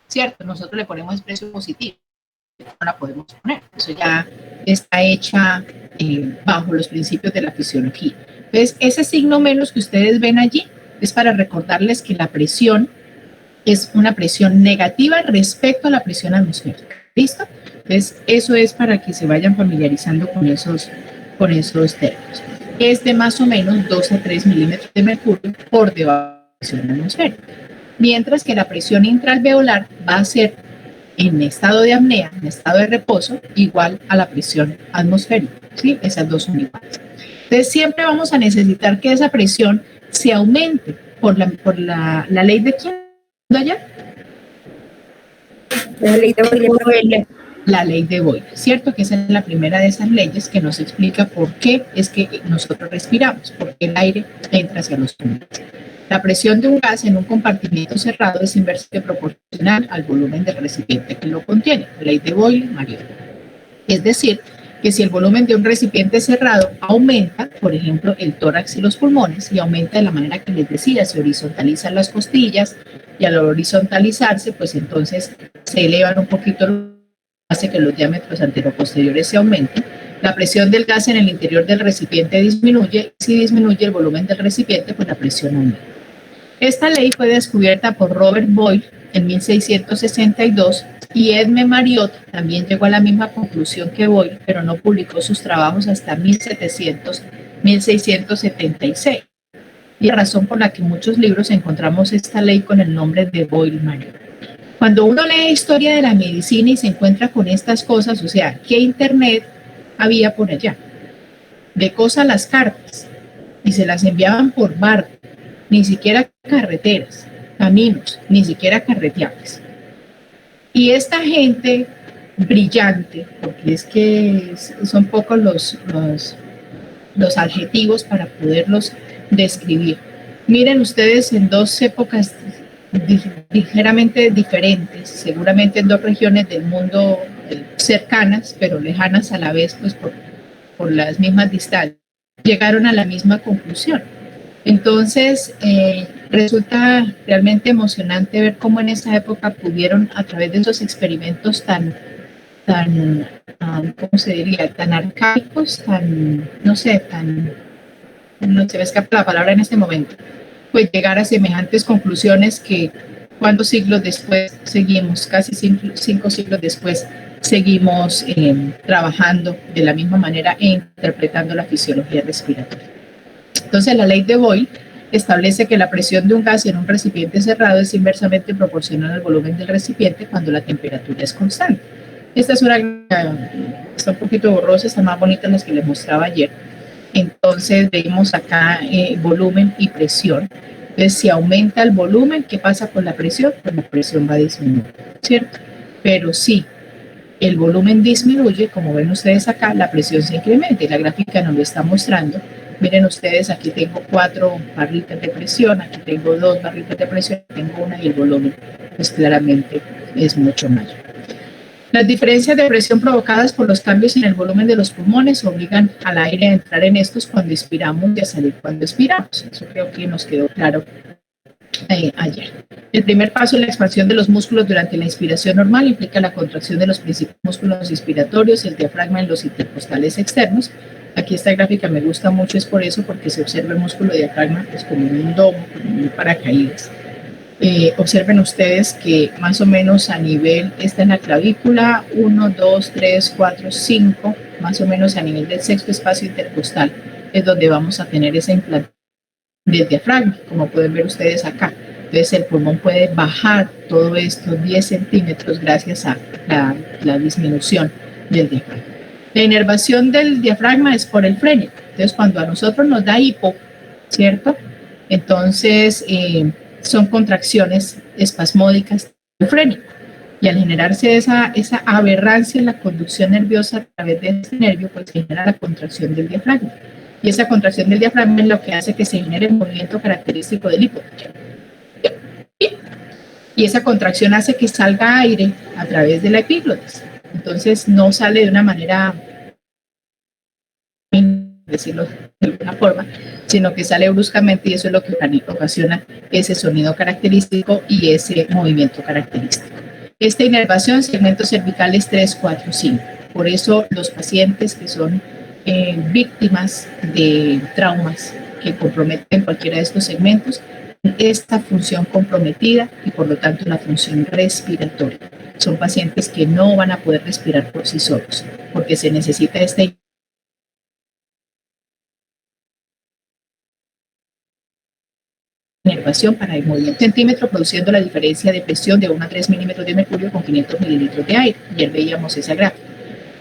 ¿cierto? Nosotros le ponemos presión positiva, no la podemos poner. Eso ya está hecha bajo los principios de la fisiología. Entonces, ese signo menos que ustedes ven allí es para recordarles que la presión es una presión negativa respecto a la presión atmosférica. ¿Listo? Entonces, eso es para que se vayan familiarizando con esos términos. Es de más o menos 2 a 3 milímetros de mercurio por debajo de la presión atmosférica. Mientras que la presión intraalveolar va a ser en estado de apnea, en estado de reposo, igual a la presión atmosférica. ¿Sí? Esas dos son iguales. Entonces, siempre vamos a necesitar que esa presión se aumente por la ley de quién allá. La ley de Boyle. La ley de Boyle, ¿cierto? Que esa es la primera de esas leyes que nos explica por qué es que nosotros respiramos, por qué el aire entra hacia los pulmones. La presión de un gas en un compartimiento cerrado es inversamente proporcional al volumen del recipiente que lo contiene. Ley de Boyle-Mariot. Es decir, que si el volumen de un recipiente cerrado aumenta, por ejemplo, el tórax y los pulmones, y aumenta de la manera que les decía, se horizontalizan las costillas, y al horizontalizarse, pues entonces se elevan un poquito, hace que los diámetros anteroposteriores se aumenten. La presión del gas en el interior del recipiente disminuye, y si disminuye el volumen del recipiente, pues la presión aumenta. Esta ley fue descubierta por Robert Boyle en 1662 y Edme Mariot también llegó a la misma conclusión que Boyle, pero no publicó sus trabajos hasta 1676. Y la razón por la que en muchos libros encontramos esta ley con el nombre de Boyle-Mariot. Cuando uno lee historia de la medicina y se encuentra con estas cosas, o sea, ¿qué internet había por allá? De cosas las cartas y se las enviaban por barco, ni siquiera carreteras, caminos, ni siquiera carreteables. Y esta gente brillante, porque es que son pocos los adjetivos para poderlos describir. Miren ustedes en dos épocas ligeramente diferentes, seguramente en dos regiones del mundo cercanas, pero lejanas a la vez, pues por las mismas distancias, llegaron a la misma conclusión. Entonces, resulta realmente emocionante ver cómo en esa época pudieron, a través de esos experimentos tan ¿cómo se diría? Tan arcaicos, no se me escapa la palabra en este momento, pues llegar a semejantes conclusiones que cuántos siglos después seguimos, casi 5 siglos después, seguimos trabajando de la misma manera e interpretando la fisiología respiratoria. Entonces, la ley de Boyle establece que la presión de un gas en un recipiente cerrado es inversamente proporcional al volumen del recipiente cuando la temperatura es constante. Esta es está un poquito borrosa, están más bonitas las que les mostraba ayer. Entonces, vemos acá volumen y presión. Entonces, si aumenta el volumen, ¿qué pasa con la presión? Pues la presión va a disminuir, ¿cierto? Pero si el volumen disminuye, como ven ustedes acá, la presión se incrementa y la gráfica nos lo está mostrando. Miren ustedes, aquí tengo 4 barritas de presión, aquí tengo 2 barritas de presión, tengo una y el volumen pues claramente es mucho mayor. Las diferencias de presión provocadas por los cambios en el volumen de los pulmones obligan al aire a entrar en estos cuando inspiramos y a salir cuando expiramos. Eso creo que nos quedó claro ayer. El primer paso en la expansión de los músculos durante la inspiración normal implica la contracción de los principales músculos inspiratorios y el diafragma en los intercostales externos. Aquí esta gráfica me gusta mucho, es por eso, porque se observa el músculo diafragma pues, como en un domo, como en un paracaídas. Observen ustedes que más o menos a nivel, esta es la clavícula, 1, 2, 3, 4, 5, más o menos a nivel del sexto espacio intercostal, es donde vamos a tener esa implantación del diafragma, como pueden ver ustedes acá. Entonces el pulmón puede bajar todo esto 10 centímetros gracias a la disminución del diafragma. La inervación del diafragma es por el frénico. Entonces, cuando a nosotros nos da hipo, ¿cierto? Entonces, son contracciones espasmódicas del frénico. Y al generarse esa aberrancia en la conducción nerviosa a través de este nervio, pues se genera la contracción del diafragma. Y esa contracción del diafragma es lo que hace que se genere el movimiento característico del hipo. Y esa contracción hace que salga aire a través de la epiglotis. Entonces, entonces no sale de una manera, decirlo de alguna forma, sino que sale bruscamente y eso es lo que ocasiona ese sonido característico y ese movimiento característico. Esta inervación, segmentos cervicales 3, 4, 5. Por eso los pacientes que son víctimas de traumas que comprometen cualquiera de estos segmentos, esta función comprometida y por lo tanto la función respiratoria. Son pacientes que no van a poder respirar por sí solos, porque se necesita esta inervación para el movimiento centímetro, produciendo la diferencia de presión de 1 a 3 milímetros de mercurio con 500 mililitros de aire. Ayer veíamos esa gráfica.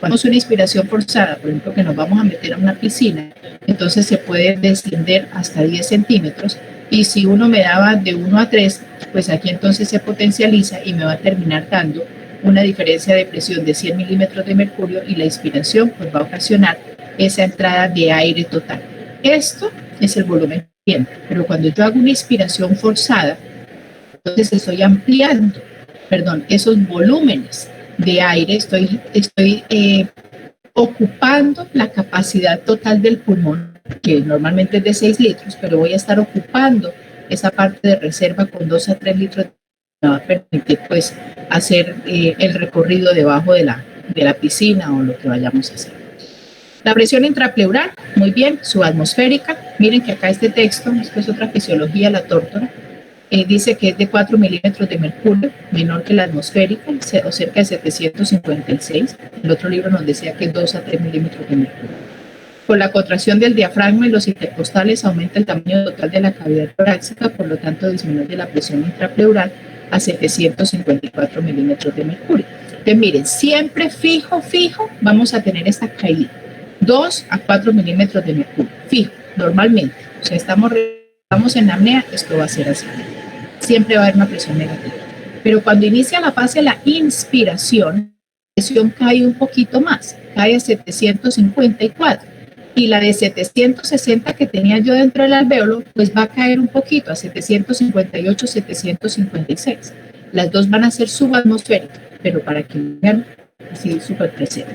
Cuando es una inspiración forzada, por ejemplo, que nos vamos a meter a una piscina, entonces se puede descender hasta 10 centímetros y si uno me daba de 1 a 3, pues aquí entonces se potencializa y me va a terminar dando una diferencia de presión de 100 milímetros de mercurio y la inspiración pues va a ocasionar esa entrada de aire total. Esto es el volumen, pero cuando yo hago una inspiración forzada, entonces estoy ampliando, esos volúmenes de aire, estoy ocupando la capacidad total del pulmón, que normalmente es de 6 litros, pero voy a estar ocupando esa parte de reserva con 2 a 3 litros, me va a permitir pues hacer el recorrido debajo de la piscina o lo que vayamos a hacer. La presión intrapleural, muy bien, subatmosférica. Miren que acá este texto, esto es otra fisiología, la tórtora, dice que es de 4 milímetros de mercurio, menor que la atmosférica, o cerca de 756. El otro libro nos decía que es 2 a 3 milímetros de mercurio. Con la contracción del diafragma y los intercostales aumenta el tamaño total de la cavidad torácica, por lo tanto disminuye la presión intrapleural a 754 milímetros de mercurio. Entonces miren, siempre fijo, vamos a tener esta caída. 2 a 4 milímetros de mercurio, fijo, normalmente. O sea, estamos en apnea, esto va a ser así. Siempre va a haber una presión negativa. Pero cuando inicia la fase de la inspiración, la presión cae un poquito más, cae a 754. Y la de 760 que tenía yo dentro del alvéolo, pues va a caer un poquito a 758, 756. Las dos van a ser subatmosféricas, pero para que vean así súper presente.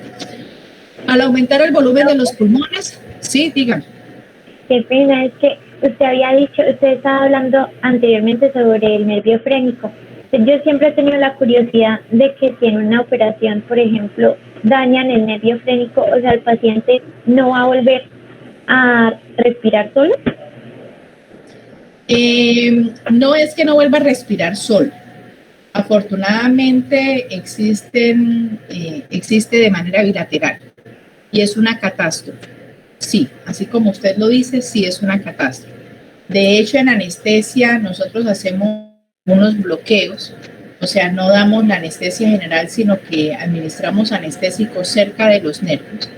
Al aumentar el volumen de los pulmones, sí, díganme. Qué pena, es que usted estaba hablando anteriormente sobre el nervio frénico. Yo siempre he tenido la curiosidad de que si en una operación, por ejemplo, dañan el nervio frénico, o sea, el paciente no va a volver a respirar solo. No es que no vuelva a respirar solo. Afortunadamente existe de manera bilateral y es una catástrofe. Sí, así como usted lo dice, sí es una catástrofe. De hecho, en anestesia nosotros hacemos unos bloqueos, o sea, no damos la anestesia general, sino que administramos anestésicos cerca de los nervios.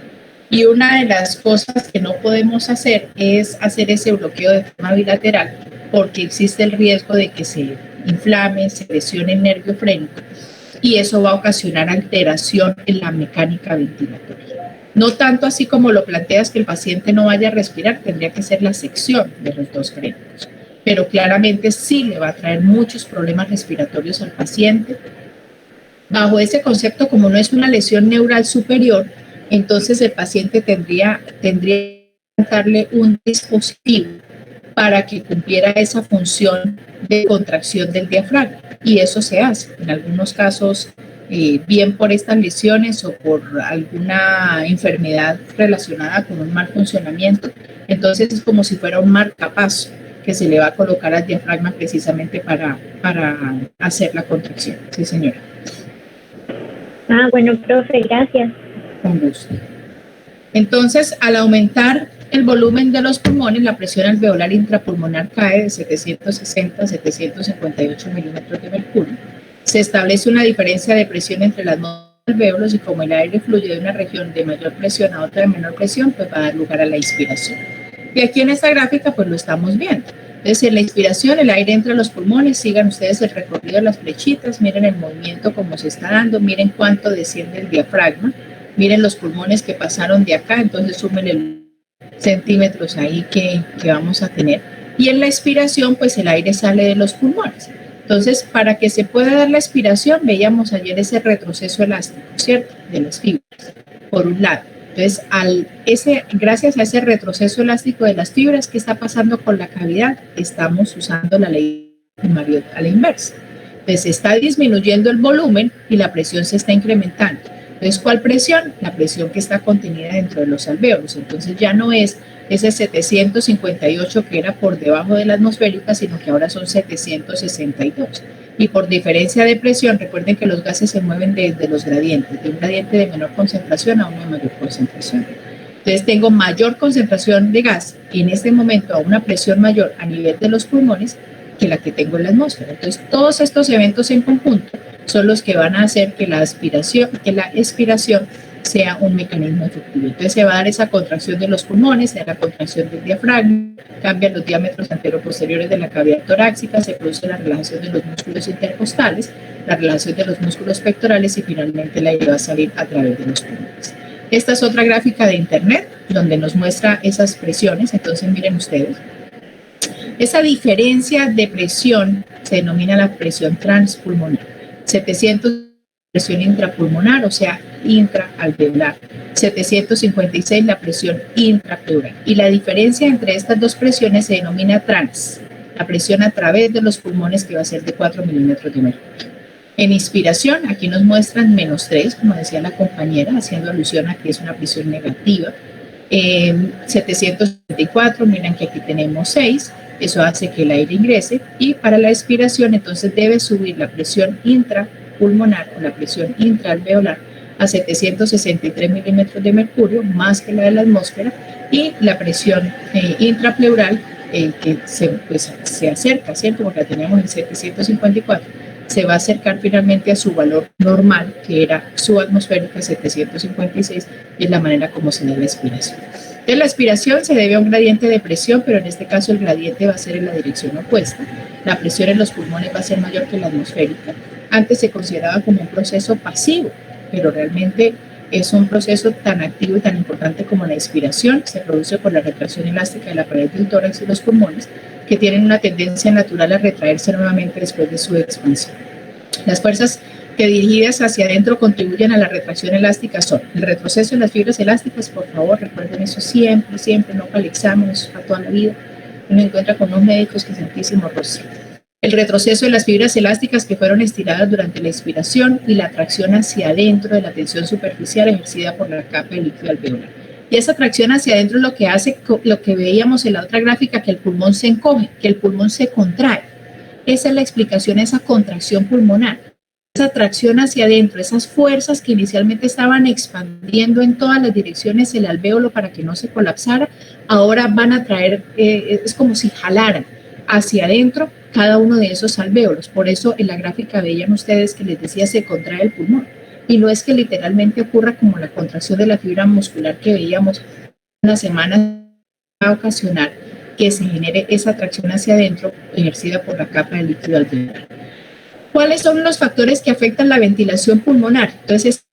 Y una de las cosas que no podemos hacer es hacer ese bloqueo de forma bilateral, porque existe el riesgo de que se inflame, se lesione el nervio frénico, y eso va a ocasionar alteración en la mecánica ventilatoria. No tanto así como lo planteas que el paciente no vaya a respirar, tendría que ser la sección de los dos frénicos. Pero claramente sí le va a traer muchos problemas respiratorios al paciente. Bajo ese concepto, como no es una lesión neural superior, entonces el paciente tendría que darle un dispositivo para que cumpliera esa función de contracción del diafragma. Y eso se hace. En algunos casos, bien por estas lesiones o por alguna enfermedad relacionada con un mal funcionamiento, entonces es como si fuera un marcapaso que se le va a colocar al diafragma precisamente para hacer la contracción. Sí, señora. Bueno, profe, gracias. Con gusto. Entonces, al aumentar el volumen de los pulmones, la presión alveolar intrapulmonar cae de 760 a 758 milímetros de mercurio. Se establece una diferencia de presión entre las alvéolos y como el aire fluye de una región de mayor presión a otra de menor presión, pues va a dar lugar a la inspiración. Y aquí en esta gráfica pues lo estamos viendo. Entonces en la inspiración el aire entra a los pulmones, sigan ustedes el recorrido de las flechitas, miren el movimiento como se está dando, miren cuánto desciende el diafragma, miren los pulmones que pasaron de acá, entonces sumen el centímetros ahí que vamos a tener. Y en la expiración pues el aire sale de los pulmones. Entonces, para que se pueda dar la expiración, veíamos ayer ese retroceso elástico, ¿cierto? De las fibras, por un lado. Entonces, gracias a ese retroceso elástico de las fibras, ¿qué está pasando con la cavidad? Estamos usando la ley de Mariotte a la inversa. Entonces, está disminuyendo el volumen y la presión se está incrementando. Entonces, ¿cuál presión? La presión que está contenida dentro de los alvéolos. Entonces, ya no es ese 758 que era por debajo de la atmosférica, sino que ahora son 762. Y por diferencia de presión, recuerden que los gases se mueven desde los gradientes, de un gradiente de menor concentración a uno de mayor concentración. Entonces tengo mayor concentración de gas en este momento a una presión mayor a nivel de los pulmones que la que tengo en la atmósfera. Entonces todos estos eventos en conjunto son los que van a hacer que la expiración sea un mecanismo efectivo. Entonces se va a dar esa contracción de los pulmones, se da la contracción del diafragma, cambian los diámetros anteroposteriores de la cavidad torácica, se produce la relajación de los músculos intercostales, la relajación de los músculos pectorales y finalmente el aire va a salir a través de los pulmones. Esta es otra gráfica de internet donde nos muestra esas presiones. Entonces miren ustedes, esa diferencia de presión se denomina la presión transpulmonar. 700 presión intrapulmonar, o sea, intraalveolar. 756 la presión intrapleural. Y la diferencia entre estas dos presiones se denomina trans, la presión a través de los pulmones, que va a ser de 4 milímetros de mercurio. En inspiración, aquí nos muestran -3, como decía la compañera, haciendo alusión a que es una presión negativa. 774, miren que aquí tenemos 6, eso hace que el aire ingrese. Y para la expiración, entonces debe subir la presión intrapulmonar o la presión intraalveolar a 763 milímetros de mercurio, más que la de la atmósfera, y la presión intrapleural, que se acerca, ¿cierto? Porque la teníamos en 754, se va a acercar finalmente a su valor normal, que era subatmosférica, 756, y es la manera como se da la expiración. Entonces, la expiración se debe a un gradiente de presión, pero en este caso el gradiente va a ser en la dirección opuesta. La presión en los pulmones va a ser mayor que la atmosférica. Antes se consideraba como un proceso pasivo, pero realmente es un proceso tan activo y tan importante como la expiración. Se produce por la retracción elástica de la pared del tórax y los pulmones, que tienen una tendencia natural a retraerse nuevamente después de su expansión. Las fuerzas que dirigidas hacia adentro contribuyen a la retracción elástica son el retroceso de las fibras elásticas. Por favor, recuerden eso siempre, siempre, no para el examen, eso es para toda la vida. Uno encuentra con unos médicos que santísimo rocío. El retroceso de las fibras elásticas que fueron estiradas durante la expiración y la tracción hacia adentro de la tensión superficial ejercida por la capa de líquido alveolar. Y esa tracción hacia adentro es lo que hace lo que veíamos en la otra gráfica, que el pulmón se encoge, que el pulmón se contrae. Esa es la explicación, esa contracción pulmonar. Esa tracción hacia adentro, esas fuerzas que inicialmente estaban expandiendo en todas las direcciones el alvéolo para que no se colapsara, ahora van a traer, es como si jalaran hacia adentro cada uno de esos alvéolos. Por eso en la gráfica veían ustedes que les decía se contrae el pulmón. Y no es que literalmente ocurra como la contracción de la fibra muscular que veíamos una semana, va a ocasionar que se genere esa tracción hacia adentro ejercida por la capa de líquido alveolar. ¿Cuáles son los factores que afectan la ventilación pulmonar? Entonces,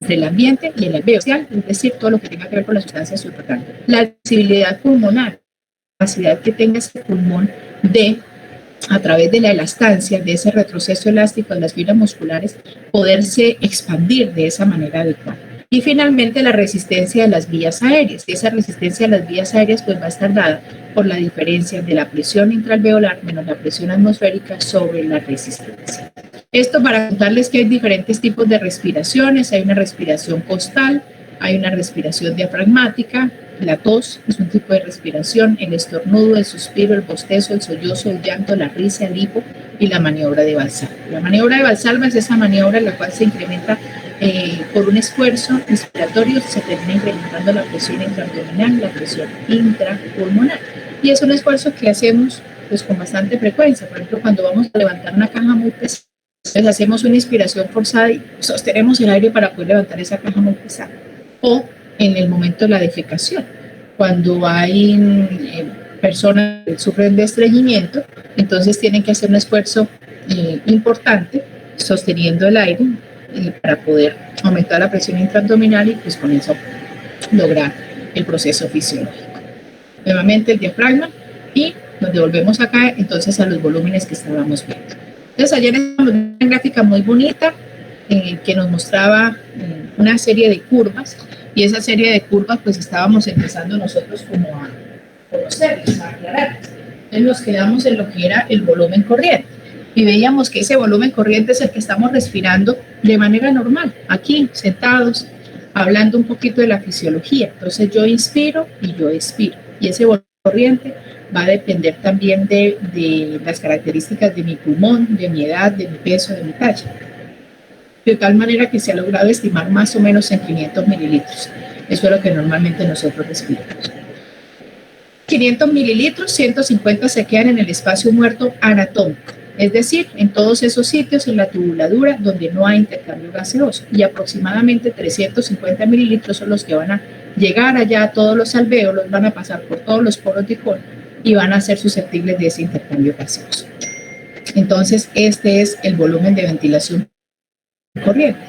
entre el ambiente y el alvéolo, es decir, todo lo que tenga que ver con las sustancias surrogantes. La accesibilidad pulmonar, la capacidad que tenga este pulmón de, a través de la elastancia, de ese retroceso elástico de las fibras musculares, poderse expandir de esa manera adecuada. Y finalmente la resistencia de las vías aéreas. Esa resistencia de las vías aéreas pues va a estar dada por la diferencia de la presión intraalveolar menos la presión atmosférica sobre la resistencia. Esto para contarles que hay diferentes tipos de respiraciones. Hay una respiración costal, hay una respiración diafragmática, la tos es un tipo de respiración, el estornudo, el suspiro, el bostezo, el sollozo, el llanto, la risa, el hipo y la maniobra de Valsalva. La maniobra de Valsalva es esa maniobra en la cual se incrementa por un esfuerzo respiratorio, se termina incrementando la presión intraabdominal, la presión intrapulmonar. Y es un esfuerzo que hacemos pues con bastante frecuencia. Por ejemplo, cuando vamos a levantar una caja muy pesada, entonces hacemos una inspiración forzada y sostenemos el aire para poder levantar esa caja muy pesada. O en el momento de la defecación, cuando hay personas que sufren de estreñimiento, entonces tienen que hacer un esfuerzo importante sosteniendo el aire para poder aumentar la presión intraabdominal y pues con eso lograr el proceso fisiológico. Nuevamente el diafragma Y nos devolvemos acá entonces a los volúmenes que estábamos viendo. Entonces ayer estábamos viendo una gráfica muy bonita que nos mostraba una serie de curvas, y esa serie de curvas pues estábamos empezando nosotros como a conocerlas, a aclararlas. Entonces nos quedamos en lo que era el volumen corriente y veíamos que ese volumen corriente es el que estamos respirando de manera normal, aquí sentados, hablando un poquito de la fisiología. Entonces yo inspiro y yo expiro, y ese volumen corriente va a depender también de las características de mi pulmón, de mi edad, de mi peso, de mi talla. De tal manera que se ha logrado estimar más o menos en 500 mililitros. Eso es lo que normalmente nosotros respiramos. 500 mililitros, 150 se quedan en el espacio muerto anatómico, es decir, en todos esos sitios en la tubuladura donde no hay intercambio gaseoso, y aproximadamente 350 mililitros son los que van a llegar allá a todos los alvéolos, van a pasar por todos los poros de Kohn y van a ser susceptibles de ese intercambio gaseoso. Entonces, este es el volumen de ventilación corriente.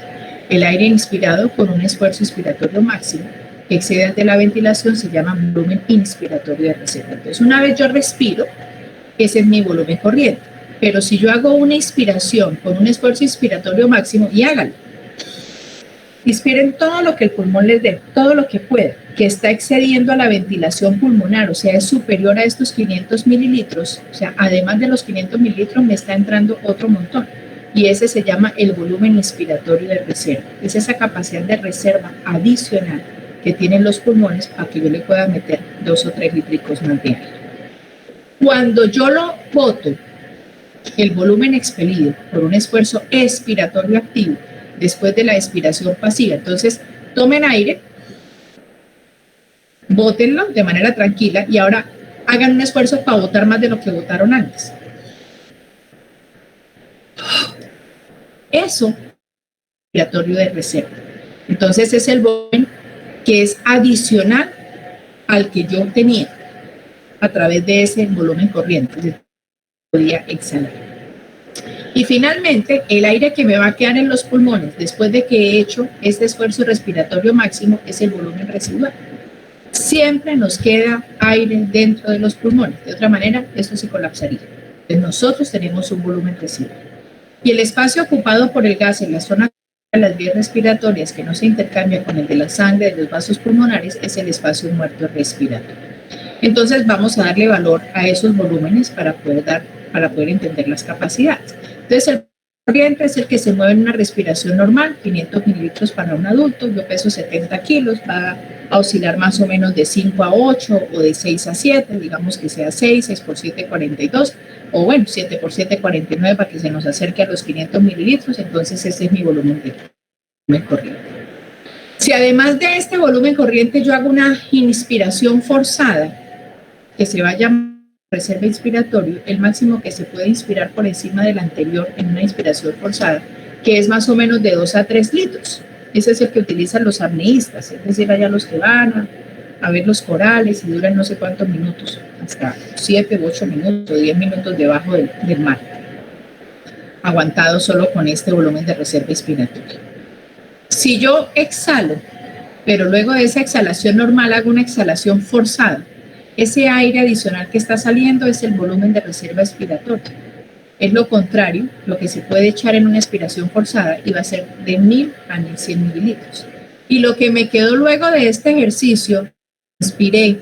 El aire inspirado con un esfuerzo inspiratorio máximo que excede de la ventilación se llama volumen inspiratorio de reserva. Entonces, una vez yo respiro, ese es mi volumen corriente. Pero si yo hago una inspiración con un esfuerzo inspiratorio máximo, y háganlo, inspiren todo lo que el pulmón les dé, todo lo que pueda, que está excediendo a la ventilación pulmonar, o sea, es superior a estos 500 mililitros, o sea, además de los 500 mililitros me está entrando otro montón, y ese se llama el volumen inspiratorio de reserva. Es esa capacidad de reserva adicional que tienen los pulmones para que yo le pueda meter 2 o 3 litricos más de aire. Cuando yo lo boto, el volumen expelido por un esfuerzo expiratorio activo, después de la expiración pasiva, entonces tomen aire, bótenlo de manera tranquila y ahora hagan un esfuerzo para botar más de lo que botaron antes. Eso es expiratorio de reserva. Entonces es el volumen que es adicional al que yo tenía a través de ese volumen corriente que podía exhalar. Y finalmente, el aire que me va a quedar en los pulmones después de que he hecho este esfuerzo respiratorio máximo es el volumen residual. Siempre nos queda aire dentro de los pulmones. De otra manera, esto se colapsaría. Entonces, nosotros tenemos un volumen residual. Y el espacio ocupado por el gas en la zona de las vías respiratorias que no se intercambia con el de la sangre de los vasos pulmonares es el espacio muerto respiratorio. Entonces vamos a darle valor a esos volúmenes para poder entender las capacidades. Entonces el corriente es el que se mueve en una respiración normal, 500 mililitros para un adulto, yo peso 70 kilos, va a oscilar más o menos de 5 a 8 o de 6 a 7, digamos que sea 6 por 7, 42, o bueno, 7 por 7, 49 para que se nos acerque a los 500 mililitros, entonces ese es mi volumen corriente. Si además de este volumen corriente yo hago una inspiración forzada, que se va a llamar reserva inspiratorio, el máximo que se puede inspirar por encima del anterior en una inspiración forzada, que es más o menos de 2 a 3 litros. Ese es el que utilizan los apneístas, es decir, allá los que van a ver los corales y duran no sé cuántos minutos, hasta 7 u 8 minutos, 10 minutos debajo del mar, aguantado solo con este volumen de reserva inspiratoria. Si yo exhalo, pero luego de esa exhalación normal hago una exhalación forzada, ese aire adicional que está saliendo es el volumen de reserva expiratoria. Es lo contrario, lo que se puede echar en una expiración forzada y va a ser de 1000 a 1100 mililitros. Y lo que me quedó luego de este ejercicio, de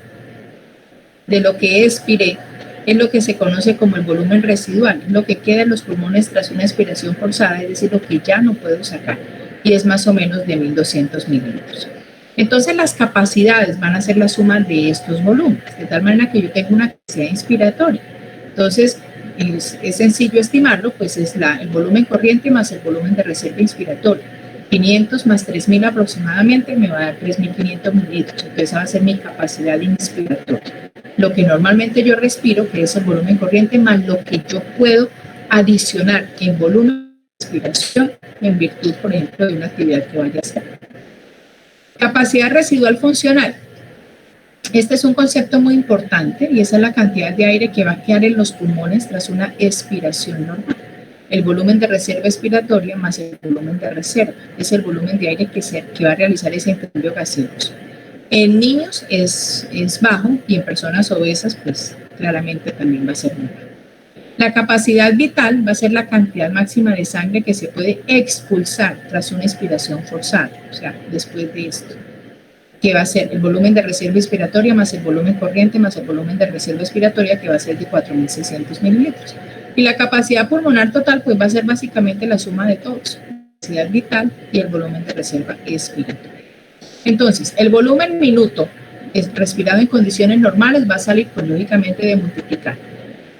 lo que expiré, es lo que se conoce como el volumen residual, lo que queda en los pulmones tras una expiración forzada, es decir, lo que ya no puedo sacar, y es más o menos de 1200 mililitros. Entonces las capacidades van a ser la suma de estos volúmenes, de tal manera que yo tengo una capacidad inspiratoria. Entonces es sencillo estimarlo, pues es el volumen corriente más el volumen de reserva inspiratoria. 500 más 3000 aproximadamente me va a dar 3500 mililitros, entonces esa va a ser mi capacidad inspiratoria. Lo que normalmente yo respiro, que es el volumen corriente, más lo que yo puedo adicionar en volumen de respiración en virtud, por ejemplo, de una actividad que vaya a hacer. Capacidad residual funcional. Este es un concepto muy importante y esa es la cantidad de aire que va a quedar en los pulmones tras una expiración normal. El volumen de reserva expiratoria más el volumen de reserva es el volumen de aire que va a realizar ese intercambio gaseoso. En niños es bajo y en personas obesas, pues claramente también va a ser muy bajo. La capacidad vital va a ser la cantidad máxima de sangre que se puede expulsar tras una expiración forzada, o sea, después de esto, que va a ser el volumen de reserva expiratoria más el volumen corriente más el volumen de reserva expiratoria, que va a ser de 4.600 mililitros. Y la capacidad pulmonar total, pues va a ser básicamente la suma de todos, la capacidad vital y el volumen de reserva expiratoria. Entonces, el volumen minuto respirado en condiciones normales va a salir, pues, lógicamente, de multiplicar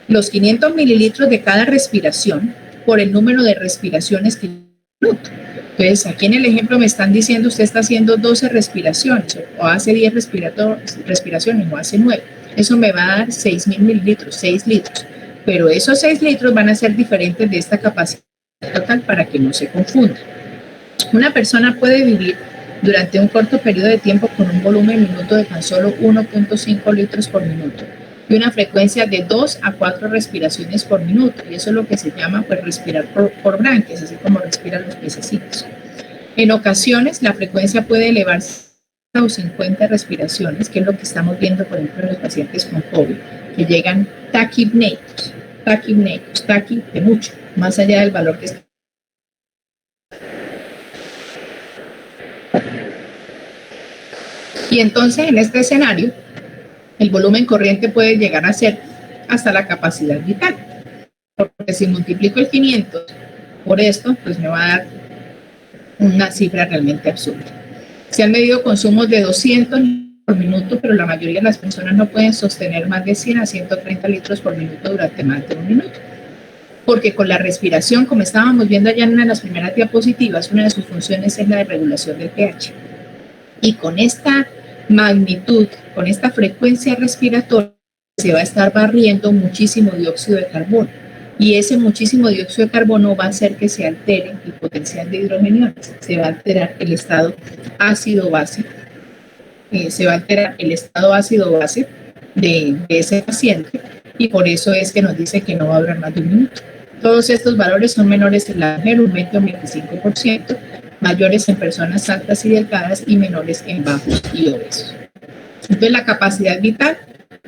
los 500 mililitros de cada respiración por el número de respiraciones que minuto. Entonces, aquí en el ejemplo me están diciendo, usted está haciendo 12 respiraciones, o hace 10 respiraciones, o hace 9. Eso me va a dar 6.000 mililitros, 6 litros. Pero esos 6 litros van a ser diferentes de esta capacidad total para que no se confunda. Una persona puede vivir durante un corto periodo de tiempo con un volumen minuto de tan solo 1.5 litros por minuto y una frecuencia de 2 a 4 respiraciones por minuto, y eso es lo que se llama, pues, respirar por branquias, así como respiran los pececitos. En ocasiones la frecuencia puede elevarse a 50 respiraciones, que es lo que estamos viendo, por ejemplo, en los pacientes con COVID, que llegan taquipneitos, taqui de mucho, más allá del valor que está. Y entonces, en este escenario, el volumen corriente puede llegar a ser hasta la capacidad vital, porque si multiplico el 500 por esto, pues me va a dar una cifra realmente absurda. Se han medido consumos de 200 por minuto, pero la mayoría de las personas no pueden sostener más de 100 a 130 litros por minuto durante más de un minuto. Porque con la respiración, como estábamos viendo allá en una de las primeras diapositivas, una de sus funciones es la de regulación del pH. Y con esta magnitud, con esta frecuencia respiratoria, se va a estar barriendo muchísimo dióxido de carbono. Y ese muchísimo dióxido de carbono va a hacer que se altere el potencial de hidrogeniones. Se va a alterar el estado ácido-base. Se va a alterar el estado ácido-base de ese paciente. Y por eso es que nos dice que no va a durar más de un minuto. Todos estos valores son menores en la mujer, un 20 o 25%, mayores en personas altas y delgadas y menores en bajos y obesos. Entonces, la capacidad vital,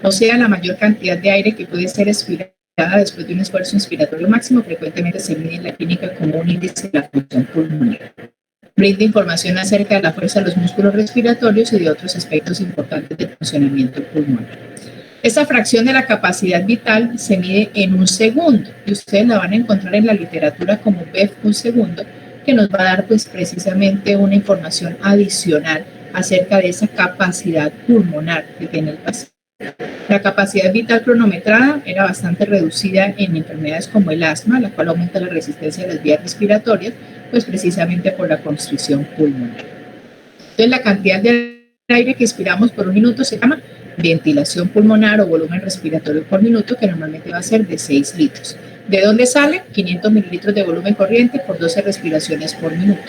o sea, la mayor cantidad de aire que puede ser expirada después de un esfuerzo inspiratorio máximo, frecuentemente se mide en la clínica como un índice de la función pulmonar. Brinda información acerca de la fuerza de los músculos respiratorios y de otros aspectos importantes del funcionamiento pulmonar. Esta fracción de la capacidad vital se mide en un segundo y ustedes la van a encontrar en la literatura como BEF un segundo, que nos va a dar, pues, precisamente una información adicional acerca de esa capacidad pulmonar que tiene el paciente. La capacidad vital cronometrada era bastante reducida en enfermedades como el asma, la cual aumenta la resistencia de las vías respiratorias, pues precisamente por la constricción pulmonar. Entonces, la cantidad de aire que expiramos por un minuto se llama ventilación pulmonar o volumen respiratorio por minuto, que normalmente va a ser de 6 litros. ¿De dónde sale? 500 mililitros de volumen corriente por 12 respiraciones por minuto.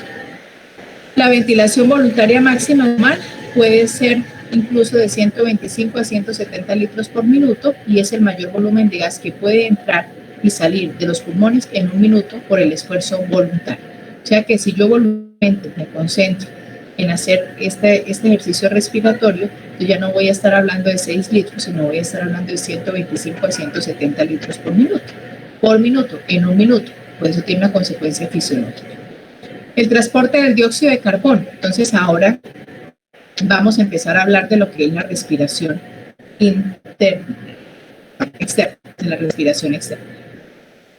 La ventilación voluntaria máxima normal puede ser incluso de 125 a 170 litros por minuto y es el mayor volumen de gas que puede entrar y salir de los pulmones en un minuto por el esfuerzo voluntario. O sea que si yo voluntariamente me concentro en hacer este ejercicio respiratorio, yo ya no voy a estar hablando de 6 litros, sino voy a estar hablando de 125 a 170 litros por minuto, en un minuto. Por eso tiene una consecuencia fisiológica. El transporte del dióxido de carbono. Entonces, ahora vamos a empezar a hablar de lo que es la respiración externa, de la respiración externa.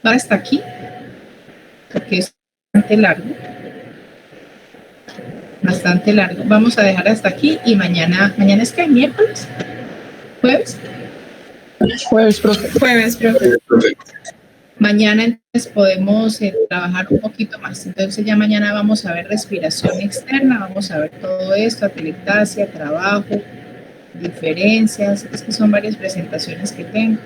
Va hasta aquí, porque es bastante largo. Vamos a dejar hasta aquí y mañana es que miércoles, jueves, profe. Mañana entonces podemos trabajar un poquito más. Entonces ya mañana vamos a ver respiración externa, vamos a ver todo esto, atelectasia, trabajo, diferencias. Es que son varias presentaciones que tengo.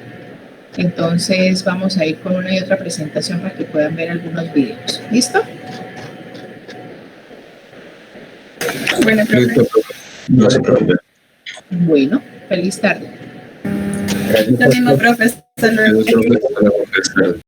Entonces vamos a ir con una y otra presentación para que puedan ver algunos videos. ¿Listo? Bueno, profe. No se preocupe. Bueno, feliz tarde. Gracias. Lo mismo, profe. Hasta luego. Gracias, profe.